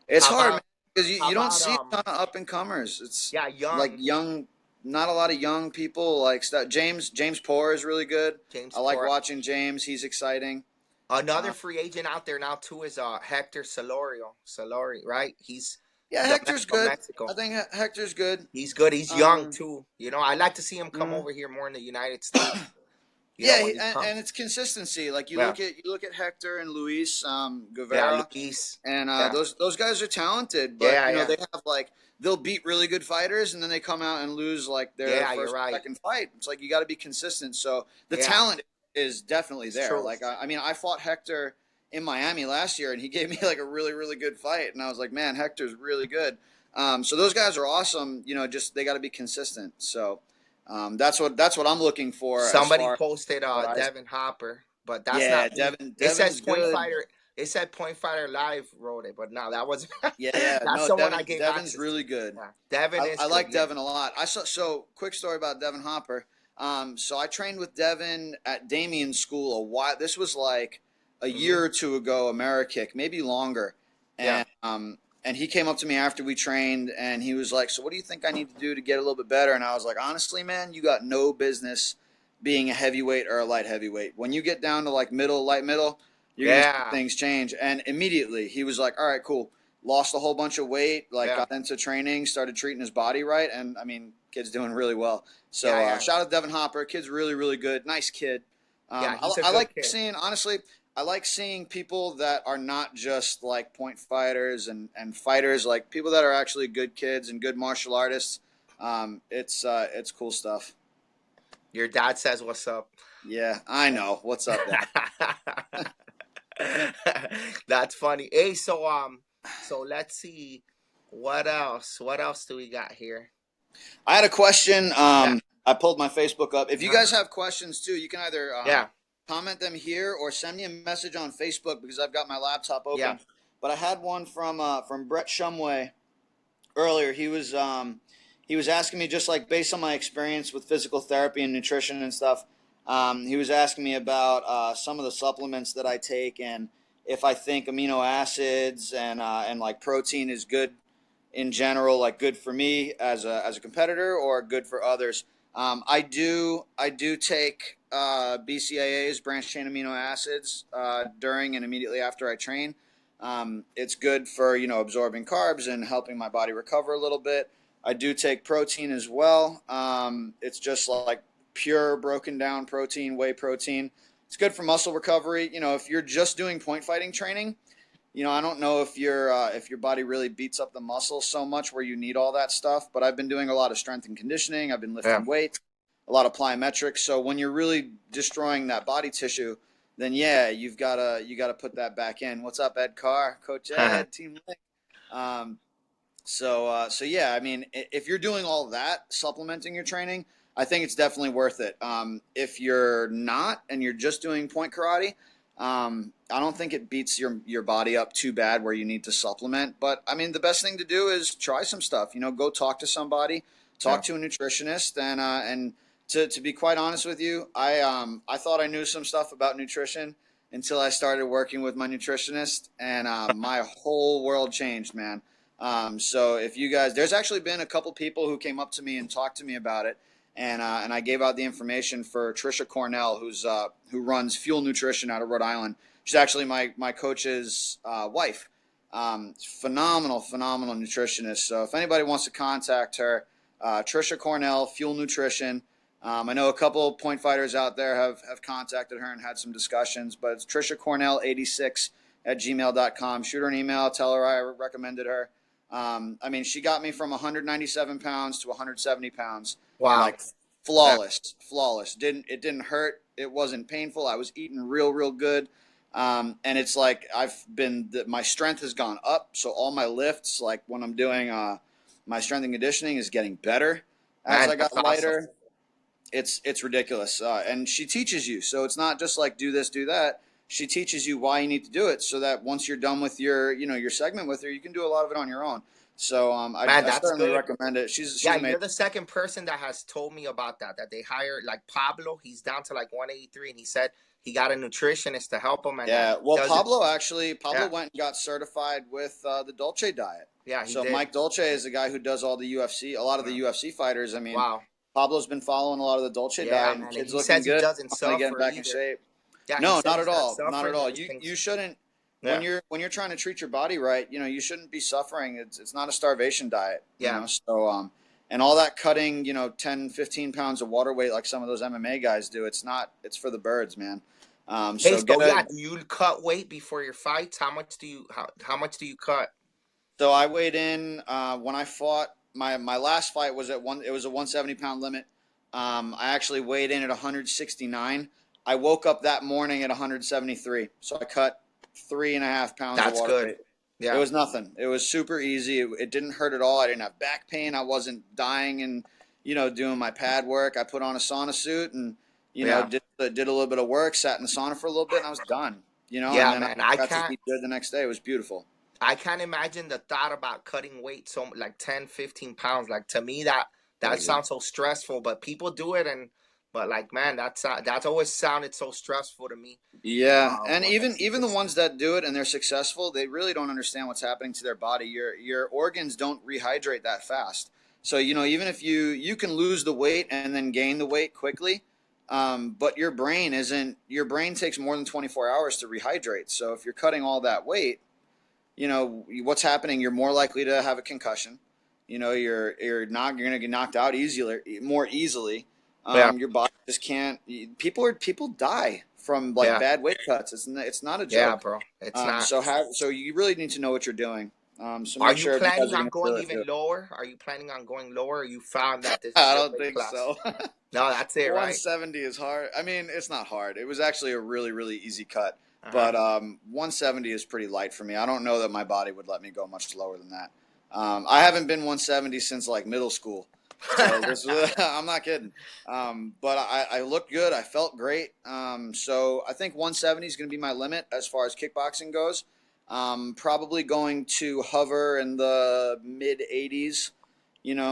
It's How hard, man, about because how you don't about see a ton of up and comers. It's yeah, like young young, not a lot of young people. Like James Poor is really good. James I like Port. watching James. He's exciting. Another Uh, free agent out there now too is Hector Solorio. Solori, right? He's yeah, Hector's from good. Mexico. I think Hector's good. He's good. He's young Um, too. I like to see him come mm. over here more in the United States. Yeah, When he and comes. it's consistency. Like Yeah, you look at Hector and Luis yeah, Guevara, Luis. and Yeah, those guys are talented. But yeah, yeah, they have like they'll beat really good fighters, and then they come out and lose like their yeah. You're first right. second fight. It's like you got to be consistent. So the Yeah, talent is definitely it's there. true. Like I mean, I fought Hector in Miami last year, and he gave me like a really really good fight, and I was like, man, Hector's really good. So those guys are awesome. Just they got to be consistent. So. That's what I'm looking for as Somebody far as posted what I. Devin Hopper, but that's Yeah, not me. It says Devin's Point good. Fighter. It said Point Fighter Live wrote it, but no, that wasn't. Yeah, That's no, someone I gave Devin's access to. really good. Yeah, Devin is I good. like Yeah. Devin a lot. Quick story about Devin Hopper. So I trained with Devin at Damien's school a while. This was like a Hmm. year or two ago, Amerikick, maybe longer. Yeah. And he came up to me after we trained, and he was like, "So what do you think I need to do to get a little bit better?" And I was like, "Honestly, man, you got no business being a heavyweight or a light heavyweight. When you get down to like middle, light middle, You're gonna see Yeah. things change. And immediately he was like, all right, cool. Lost a whole bunch of weight, like Yeah. got into training, started treating his body right, and I mean, kid's doing really well. Yeah. So Yeah. shout out to Devin Hopper. Kid's really, really good. Nice kid. Yeah. He's a I good like kid. seeing, honestly, I like seeing people that are not just like point fighters and fighters, like people that are actually good kids and good martial artists. It's cool stuff. Your dad says what's up. Yeah, I know. What's up, Dad? That's funny. Hey, so let's see. What else? What else do we got here? I had a question. Yeah. I pulled my Facebook up. If you Huh? guys have questions too, you can either Yeah. comment them here or send me a message on Facebook because I've got my laptop Yeah. open. But I had one from Brett Shumway earlier. He was asking me just like based on my experience with physical therapy and nutrition and stuff. He was asking me about some of the supplements that I take and if I think amino acids and like protein is good in general, like good for me as a competitor or good for others. I do take BCAAs, branched chain amino acids, during and immediately after I train. It's good for absorbing carbs and helping my body recover a little bit. I do take protein as well. It's just like pure broken down protein, whey protein. It's good for muscle recovery. If you're just doing point fighting training, I don't know if your body really beats up the muscle so much where you need all that stuff. But I've been doing a lot of strength and conditioning. I've been Yeah. lifting weights, a lot of plyometrics. So when you're really destroying that body tissue, then yeah, you gotta put that back in. What's up, Ed Carr, Coach Ed, Team Link? Um, so yeah, I mean, if you're doing all that, supplementing your training, I think it's definitely worth it. If you're not and you're just doing point karate, I don't think it beats your body up too bad where you need to supplement. But I mean, the best thing to do is try some stuff. Go talk to somebody, Yeah. talk to a nutritionist, and to be quite honest with you, I thought I knew some stuff about nutrition until I started working with my nutritionist, and my whole world changed, man. So if you guys, there's actually been a couple people who came up to me and talked to me about it, and I gave out the information for Trisha Cornell, who runs Fuel Nutrition out of Rhode Island. She's actually my coach's wife. Phenomenal nutritionist. So if anybody wants to contact her, Trisha Cornell, Fuel Nutrition. I know a couple of point fighters out there have contacted her and had some discussions, but it's Trisha Cornell 86 at gmail.com. Shoot her an email, tell her I recommended her. I mean, she got me from 197 pounds to 170 pounds, and Wow. like Yeah. flawless. It didn't hurt. It wasn't painful. I was eating real good. And it's like my strength has gone up. So all my lifts, like when I'm doing my strength and conditioning, is getting better as Man, I that's got awesome. lighter. It's ridiculous. And she teaches you, so it's not just like do this, do that. She teaches you why you need to do it, so that once you're done with your segment with her, you can do a lot of it on your own. So Man, I that's certainly good. recommend it. She's Yeah, amazing. you're the second person that has told me about that. That they hired like Pablo. He's down to like 183, and he said he got a nutritionist to help him, and that Yeah, well, does it. Pablo Yeah. went and got certified with the Dolce diet. Yeah, he So did. Mike Dolce is the guy who does all the UFC, a lot of the Yeah. UFC fighters. I mean, Wow. Pablo's been following a lot of the Dolce Yeah, diet, and man. And kid's he looking says he good. doesn't Finally getting suffer back in either. shape. Yeah, he No, said not he's at not all, not at suffering. all. You Everything's shouldn't yeah, when you're trying to treat your body right. You shouldn't be suffering. It's not a starvation diet. yeah. So and all that cutting 10, 15 pounds of water weight like some of those MMA guys do. It's not. It's for the birds, man. Hey, So so yeah, do you cut weight before your fights? How much do you cut? So I weighed in when I fought my last fight was at one. It was a 170-pound limit. I actually weighed in at 169. I woke up that morning at 173. So I cut 3.5 pounds of That's water good. weight. It Yeah, was nothing. It was super easy. It didn't hurt at all. I didn't have back pain. I wasn't dying and doing my pad work. I put on a sauna suit and yeah, did a little bit of work. Sat in the sauna for a little bit and I was done. And yeah, then I man. I got to can't. eat good the next day. It was beautiful. I can't imagine the thought about cutting weight so like 10, 15 pounds. Like to me that Crazy. sounds so stressful, but people do it and but like man, that's always sounded so stressful to me. Yeah, and When I see even the this. ones that do it and they're successful, they really don't understand what's happening to their body. Your organs don't rehydrate that fast. So even if you can lose the weight and then gain the weight quickly, But your brain takes more than 24 hours to rehydrate. So if you're cutting all that weight, what's happening, you're more likely to have a concussion. You're going to get knocked out more easily. Yeah, Your body just can't. People die from like yeah, bad weight cuts. It's not a yeah, joke. bro. It's not. So you really need to know what you're doing. So Are make you sure if you guys planning are on going to do going it, do even it. lower? Are you planning on going lower? Or you found that this is I your don't weight think class? so. No, that's it, right? 170 is hard. I mean, it's not hard. It was actually a really, really easy cut. Uh huh. But 170 is pretty light for me. I don't know that my body would let me go much lower than that. I haven't been 170 since like middle school. So I'm not kidding. But I looked good. I felt great. So I think 170 is going to be my limit as far as kickboxing goes. Probably going to hover in the mid 80s.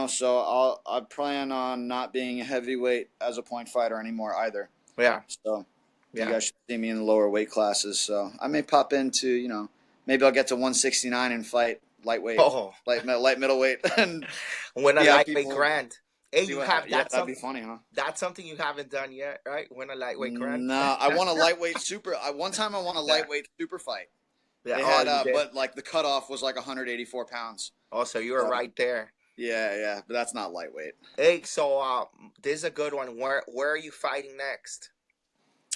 So I plan on not being a heavyweight as a point fighter anymore either. Yeah, So you yeah. guys should see me in the lower weight classes. So I may pop into, maybe I'll get to 169 and fight lightweight, Oh, light middleweight, and win a see how lightweight people grand. Hey, see you what. have Yeah, that'd be funny, huh? that's something you haven't done yet, right? Win a lightweight grand. No, I want a lightweight super. One time I won a Yeah, lightweight super fight. yeah. They Oh, had, you did. but like the cutoff was like 184 pounds. Oh, so you were So right there. yeah, but that's not lightweight. Hey, so this is a good one. Where are you fighting next?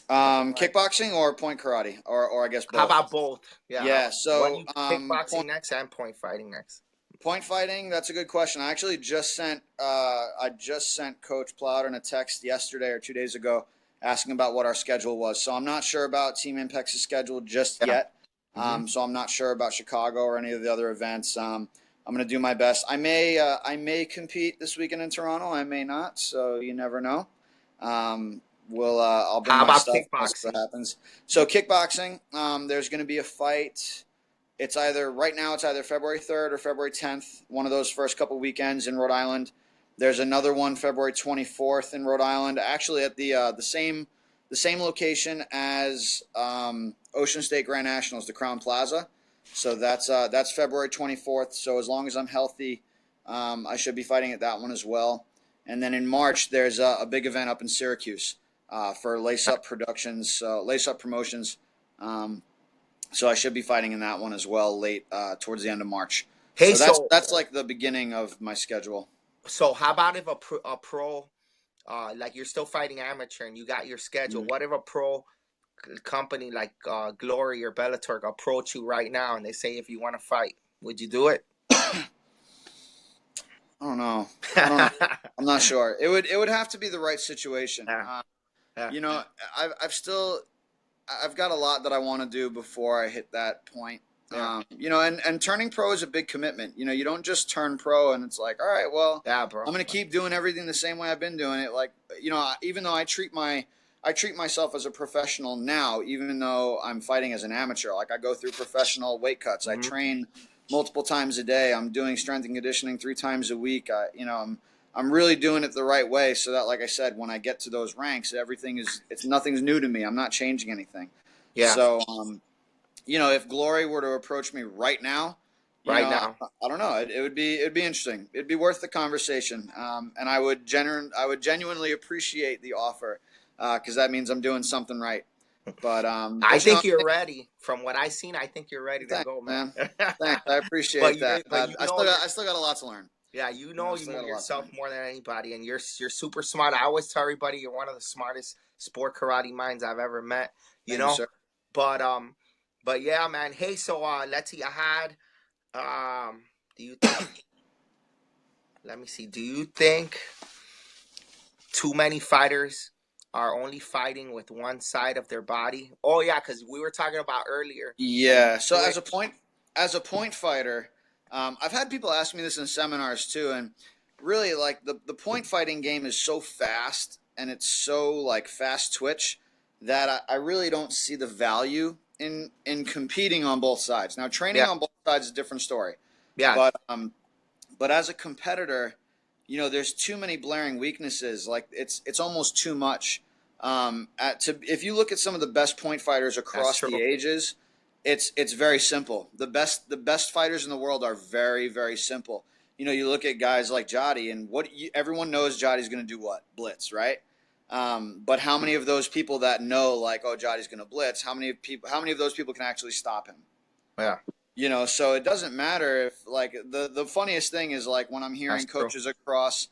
Like, Kickboxing or point karate, or I guess how both. about both? Yeah. Yeah. What are So you kickboxing next and point fighting next? point fighting. That's a good question. I actually just sent Coach Plowden a text yesterday or 2 days ago asking about what our schedule was. So I'm not sure about Team Impex's schedule just Yeah. yet. Hmm. So I'm not sure about Chicago or any of the other events. I'm going to do my best. I may compete this weekend in Toronto. I may not. So you never know. I'll bring How my about stuff. We'll see what kickboxing? happens. So kickboxing. There's going to be a fight. It's either February 3rd or February 10th, one of those first couple weekends in Rhode Island. There's another one February 24th in Rhode Island, actually at the same location as Ocean State Grand Nationals, the Crown Plaza. So that's February 24th. So as long as I'm healthy, I should be fighting at that one as well. And then in March, there's a big event up in Syracuse for Lace Up Promotions. Um, so I should be fighting in that one as well late towards the end of March. Hey, So that's so that's like the beginning of my schedule. how about if a pro like you're still fighting amateur and you got your schedule? Mhm. What if a pro company like Glory or Bellator approach you right now and they say if you want to fight, would you do it? I don't know. I don't know. I'm not sure. It would have to be the right situation. Yeah, yeah, You know, I've got a lot that I want to do before I hit that point. yeah, And turning pro is a big commitment. You don't just turn pro and it's like, all right, well, yeah, bro. I'm going to keep doing everything the same way I've been doing it. Like, even though I treat myself as a professional now, even though I'm fighting as an amateur. Like I go through professional weight cuts. I Hmm. train multiple times a day. I'm doing strength and conditioning 3 times a week. I'm really doing it the right way so that, like I said, when I get to those ranks, nothing's new to me. I'm not changing anything. Yeah, So, if Glory were to approach me right now, right now. I don't know. It'd be interesting. It'd be worth the conversation. And I would genuinely appreciate the offer because that means I'm doing something right. But I think you're ready. From what I seen, I think you're ready to thanks, go, man. man. Thanks. I appreciate that. But you know I still got a lot to learn. yeah, you I know still got a lot to yourself learn. more than anybody, and you're super smart. I always tell everybody you're one of the smartest sport karate minds I've ever met. You Thank you, know, sir. but yeah, man. Hey, so let's see. I had do you think? Let me see. Do you think too many fighters are only fighting with one side of their body? Oh yeah, because we were talking about earlier, and you Yeah. So switch. as a point fighter, I've had people ask me this in seminars too, and really like the point fighting game is so fast and it's so like fast twitch that I really don't see the value in competing on both sides. Now, training Yeah, on both sides is a different story, yeah, but as a competitor, there's too many blaring weaknesses. Like it's almost too much. If you look at some of the best point fighters that's across true. the ages, it's very simple. The best fighters in the world are very very simple. You look at guys like Jody, and everyone knows Jody's going to do what blitz, right? But how many of those people that know, like, oh, Jody's going to blitz? How many of those people can actually stop him? Yeah, So it doesn't matter if, like, the funniest thing is, like, when I'm that's hearing true. coaches across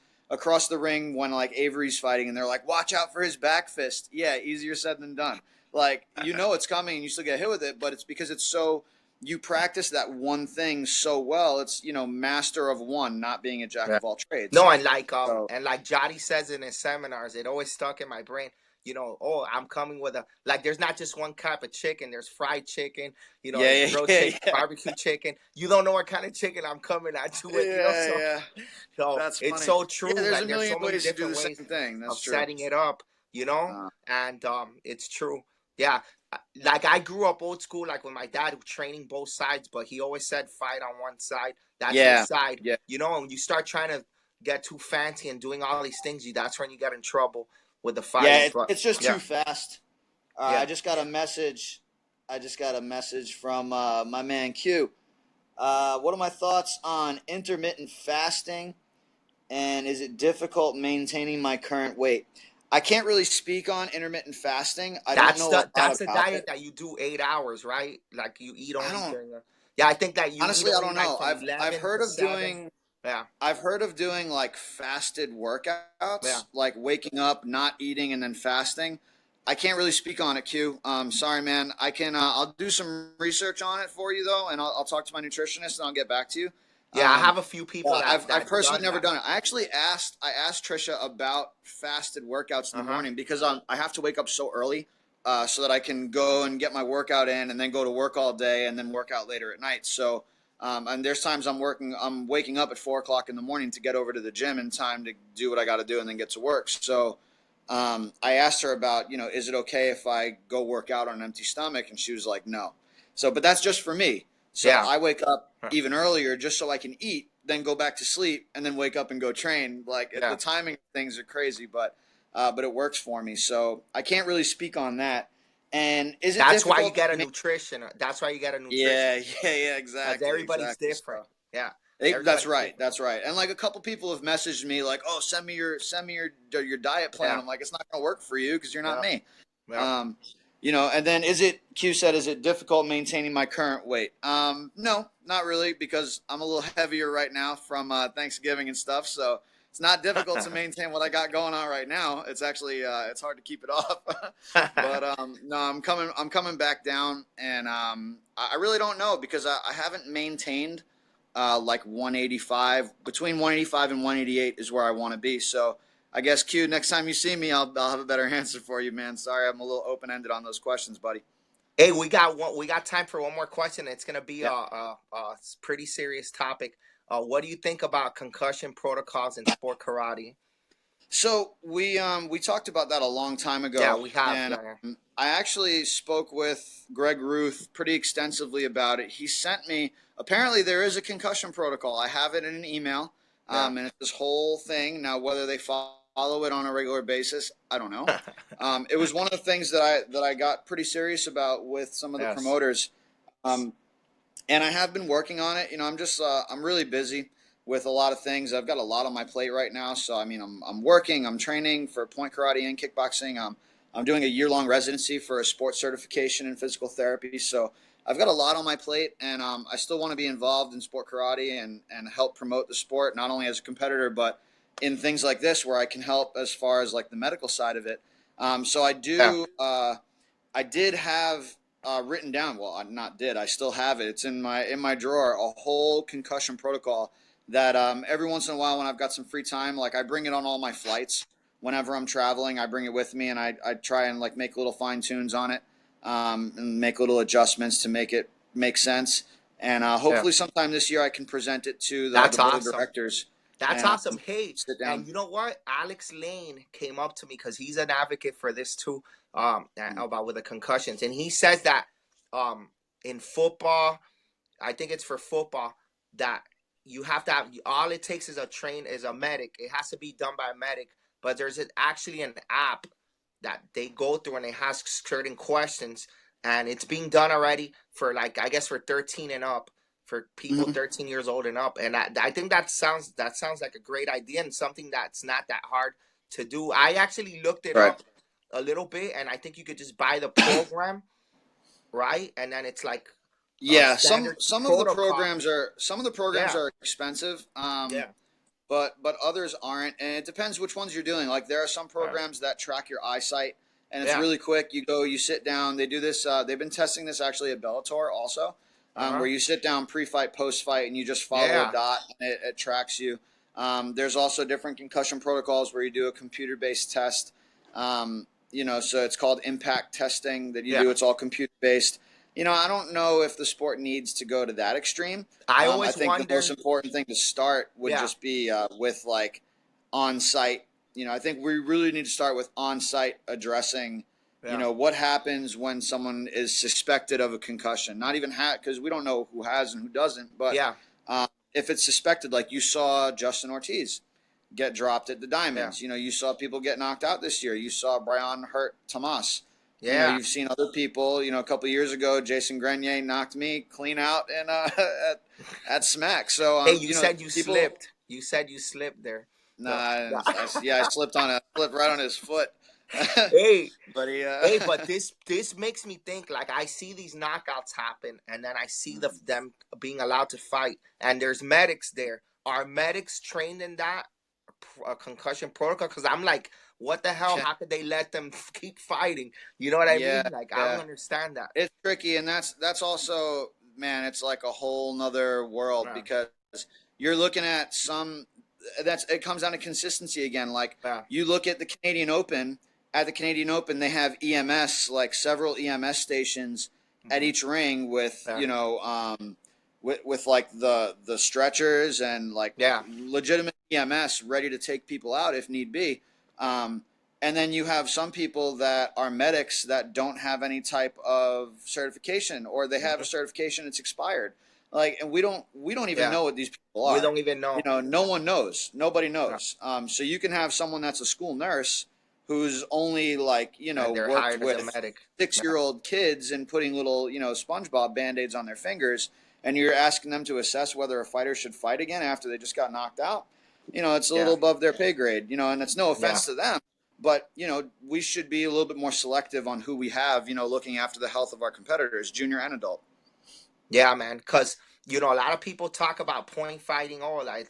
the ring when, like, Avery's fighting and they're like, watch out for his back fist. Yeah, easier said than done. Like, it's coming and you still get hit with it, but it's because it's so you practice that one thing so well. It's, master of one, not being a jack Yeah. of all trades. No, So and like Jody says in his seminars, it always stuck in my brain. Oh, I'm coming with a like. There's not just one type of chicken. There's fried chicken. There's yeah, yeah, grilled yeah, chicken, yeah, barbecue chicken. You don't know what kind of chicken I'm coming at you with. yeah, yeah. So That's it's funny. so Yeah, true. there's a Like there's million so many ways to do different the ways same thing. That's of true. setting it up. Uh, And it's true. Yeah, like I grew up old school, like with my dad training both sides, but he always said fight on one side. That's your yeah, side. yeah, And you start trying to get too fancy and doing all these things, that's when you get in trouble with the yeah. fighting. But It's just too yeah, fast. I yeah, just got a message. I just got a message from my man Q. What are my thoughts on intermittent fasting, and is it difficult maintaining my current weight? I can't really speak on intermittent fasting. I don't know a lot that's the about diet it. that you do 8 hours, right? Like you eat I only don't during the. Yeah, I think that you eat honestly. I only don't like know. from I've 11 heard to of 7. doing Yeah, I've heard of doing like fasted yeah, workouts, like waking up, not eating, and then fasting. I can't really speak on it, Q. Sorry, man. I can. I'll do some research on it for you though, and I'll talk to my nutritionist and I'll get back to you. yeah. I Um, have a few people but I've that personally does never that. done it. I asked Trisha about fasted workouts in Uh the huh. morning because I have to wake up so early, so that I can go and get my workout in and then go to work all day and then work out later at night. So and there's times I'm waking up at 4 o'clock in the morning to get over to the gym in time to do what I got to do and then get to work. So I asked her about, is it okay if I go work out on an empty stomach? And she was like, no. So, but that's just for me. So Yeah. I wake up Huh. even earlier just so I can eat, then go back to sleep, and then wake up and go train. Like the Yeah. timing of things are crazy, but it works for me. So I can't really speak on that. And is it That's why you difficult? get a nutrition. That's why you get a Yeah, nutrition yeah, because exactly, everybody's exactly. different. So Yeah, that's everybody's right. different. That's right. And like a couple people have messaged me like, "Oh, send me your diet plan." Yeah, I'm like, "It's not going to work for you because you're not yeah, me." yeah. Um, and then Q said, "Is it difficult maintaining my current weight?" No, not really because I'm a little heavier right now from Thanksgiving and stuff. So it's not difficult to maintain what I got going on right now. It's actually it's hard to keep it off. But no, I'm coming back down, and I really don't know because I haven't maintained like 185. Between 185 and 188 is where I want to be. So I guess Q, next time you see me, I'll have a better answer for you, man. Sorry, I'm a little open ended on those questions, buddy. Hey, we got one. We got time for one more question. It's gonna be Yeah. a pretty serious topic. What do you think about concussion protocols in sport karate? So we talked about that a long time Yeah, ago, we have. and Yeah, I actually spoke with Greg Ruth pretty extensively about it. He sent me. Apparently, there is a concussion protocol. I have it in an email, yeah, and it's this whole thing. Now, whether they follow it on a regular basis, I don't know. It was one of the things that I got pretty serious about with some of the yes, promoters. Um, and I have been working on it. I'm really busy with a lot of things. I've got a lot on my plate right now. So I mean, I'm working, I'm training for point karate and kickboxing. I'm doing a year-long residency for a sports certification in physical therapy. So I've got a lot on my plate, and I still want to be involved in sport karate and help promote the sport, not only as a competitor but in things like this where I can help as far as like the medical side of it. So I yeah, do. I did have written down. Well, I not did. I still have it. It's in my drawer. A whole concussion protocol that every once in a while, when I've got some free time, like I bring it on all my flights. Whenever I'm traveling, I bring it with me, and I try and like make little fine tunes on it, and make little adjustments to make it make sense. And yeah. hopefully, sometime this year, I can present it to the That's board of awesome. directors That's and awesome. Hey, sit and down. you know what? Alex Lane came up to me because he's an advocate for this too, about with the concussions, and he says that in football, I think it's for football that you have to have all it takes is a medic. It has to be done by a medic, but there's actually an app that they go through and it has certain questions, and it's being done already for like I guess for 13 and up for people Mm-hmm. 13 years old and up, and I think that sounds like a great idea and something that's not that hard to do. I actually looked it Right. up a little bit, and I think you could just buy the program, right? And then it's like a Yeah, some standard some of the protocol. programs are some of the programs Yeah, are expensive. yeah, But others aren't, and it depends which ones you're doing. Like there are some uh, programs that track your eyesight, and it's yeah, really quick. You go, you sit down. They do this. They've been testing this actually at Bellator also, uh-huh, where you sit down pre-fight, post-fight, and you just follow a yeah, dot, and it tracks you. There's also different concussion protocols where you do a computer-based test. So it's called impact testing that you yeah. do. It's all computer-based. I don't know if the sport needs to go to that extreme. I I always think the most wonder. important thing to start would Yeah, just be with like on site. I think we really need to start with on site addressing, yeah, what happens when someone is suspected of a concussion. Not even because we don't know who has and who doesn't, but yeah, if it's suspected, like you saw Justin Ortiz get dropped at the yeah, Diamonds. You saw people get knocked out this year. You saw Brian hurt Tomas. yeah. You've seen other people. A couple of years ago, Jason Grenier knocked me clean out and at Smack. So Hey, you said you people. slipped. You said you slipped there. Nah, No. yeah, I slipped right on his foot. Hey, But he. hey, but this makes me think. Like I see these knockouts happen, and then I see them being allowed to fight, and there's medics there. Are medics trained in that concussion protocol? Because I'm like, what the hell? How could they let them keep fighting? You know what I Yeah, mean? Like I don't yeah. understand that. It's tricky, and that's also, man, it's like a whole nother world Yeah, because you're looking at some. That's it comes down to consistency again. Like yeah, you look at the Canadian Open. At the Canadian Open, they have EMS, like several EMS stations at hmm each ring with yeah, with like the stretchers and like yeah, legitimate EMS ready to take people out if need be. Um, and then you have some people that are medics that don't have any type of certification, or they have a hmm certification that's expired. Like, and we don't even yeah. know what these people We are. don't even know. No one knows. Nobody Yeah. knows. So you can have someone that's a school nurse who's only like And they're worked hired as a with medic. six Yeah, year old kids and putting little SpongeBob band-aids on their fingers, and you're asking them to assess whether a fighter should fight again after they just got knocked out. It's a yeah, little above their pay grade. And it's no yeah. offense to them, but we should be a little bit more selective on who we have, looking after the health of our competitors, junior and adult. Yeah, man. Because a lot of people talk about point fighting. Oh, like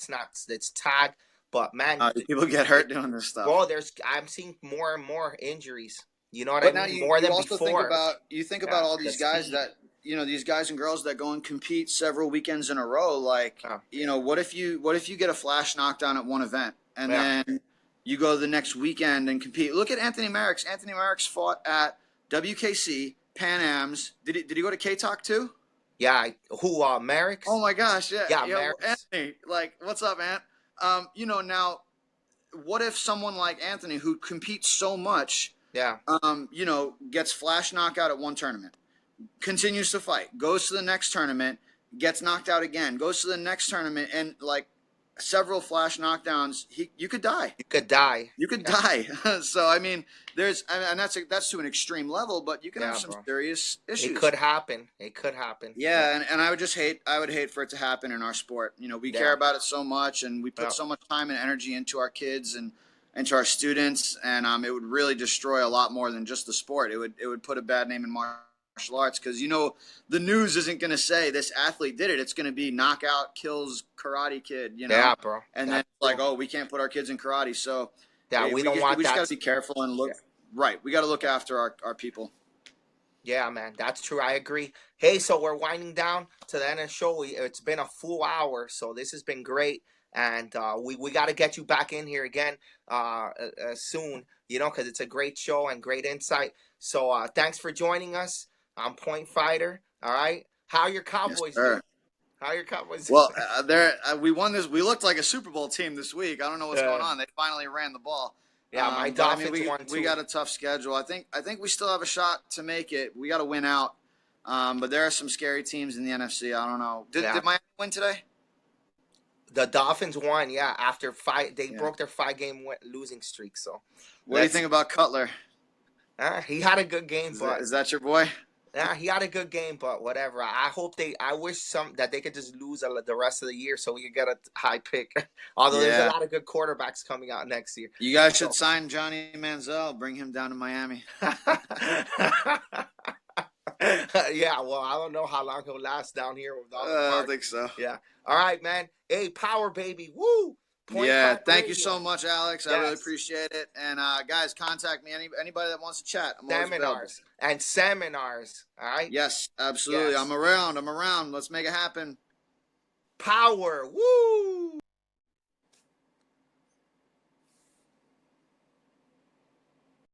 it's tag, but man, People get hurt doing this stuff. bro, I'm seeing more and more injuries. You know what I But now mean? you More you than also think before. about Yeah, all the these guys speed. that these guys and girls that go and compete several weekends in a row. Like, Yeah, what if you get a flash knockdown at one event and yeah, then you go the next weekend and compete? Look at Anthony Merrick's. Anthony Merrick's fought at WKC, Pan Am's. Did he go to K Talk too? yeah. Who? Oh Merrick's? my gosh, yeah, Yeah, yeah. Merrick's. Anthony, like, what's up, Ant? Now, what if someone like Anthony, who competes so much, Yeah, gets flash knockout at one tournament, continues to fight, goes to the next tournament, gets knocked out again, goes to the next tournament, and like several flash knockdowns, you could die. you could die. You could Yeah, die. So I mean, and that's to an extreme level, but you can have yeah, some bro. serious It issues. could happen. It could happen. But Yeah, and I would hate for it to happen in our sport. We care yeah, about it so much, and we put yeah, so much time and energy into our kids and into our students, and it would really destroy a lot more than just the sport. It would put a bad name in martial arts because the news isn't going to say this athlete did it. It's going to be knockout kills karate kid, yeah, bro. and then That's it's like, true. oh, we can't put our kids in karate, so Yeah, we we don't just want we just got that. to be careful and Yeah. look right. We got to look after our people. Yeah, man, that's true. I agree. Hey, so we're winding down to the end of the show. It's been a full hour, so this has been great, and we got to get you back in here again soon. Because it's a great show and great insight. So thanks for joining us. I'm Point Fighter. All right. How are your Yes, Cowboys sir. doing? How are your Cowboys Well, doing? we won this. We looked like a Super Bowl team this week. I don't know what's going uh, on. They finally ran the ball, yeah, my but I mean, Dolphins we won we too. got a tough schedule. I think we still have a shot to make it. We got to win out, but there are some scary teams in the NFC. I don't know. Did Yeah, did Miami win today? the Dolphins won. Yeah, after five, they Yeah. broke their 5 game losing streak. So What do you let's. think about Cutler? He had a good game, Is that, but is that your boy? Yeah, he had a good game, but whatever. I hope they. I wish some that they could just lose the rest of the year so we could get a high pick. Although there's a Yeah. lot of good quarterbacks coming out next year. You guys should So. sign Johnny Manziel. Bring him down to Miami. Yeah, well, I don't know how long he'll last down here with all the I don't park. think so. Yeah. All right, man. Hey, power baby. Woo! Point Yeah, Five thank you Radio. so much, Alex. I really Yes. appreciate it. And guys, contact me. Anybody that wants to chat, I'm always available. Seminars and seminars. All right. Yes, absolutely. Yes. I'm around. Let's make it happen. Power. Woo!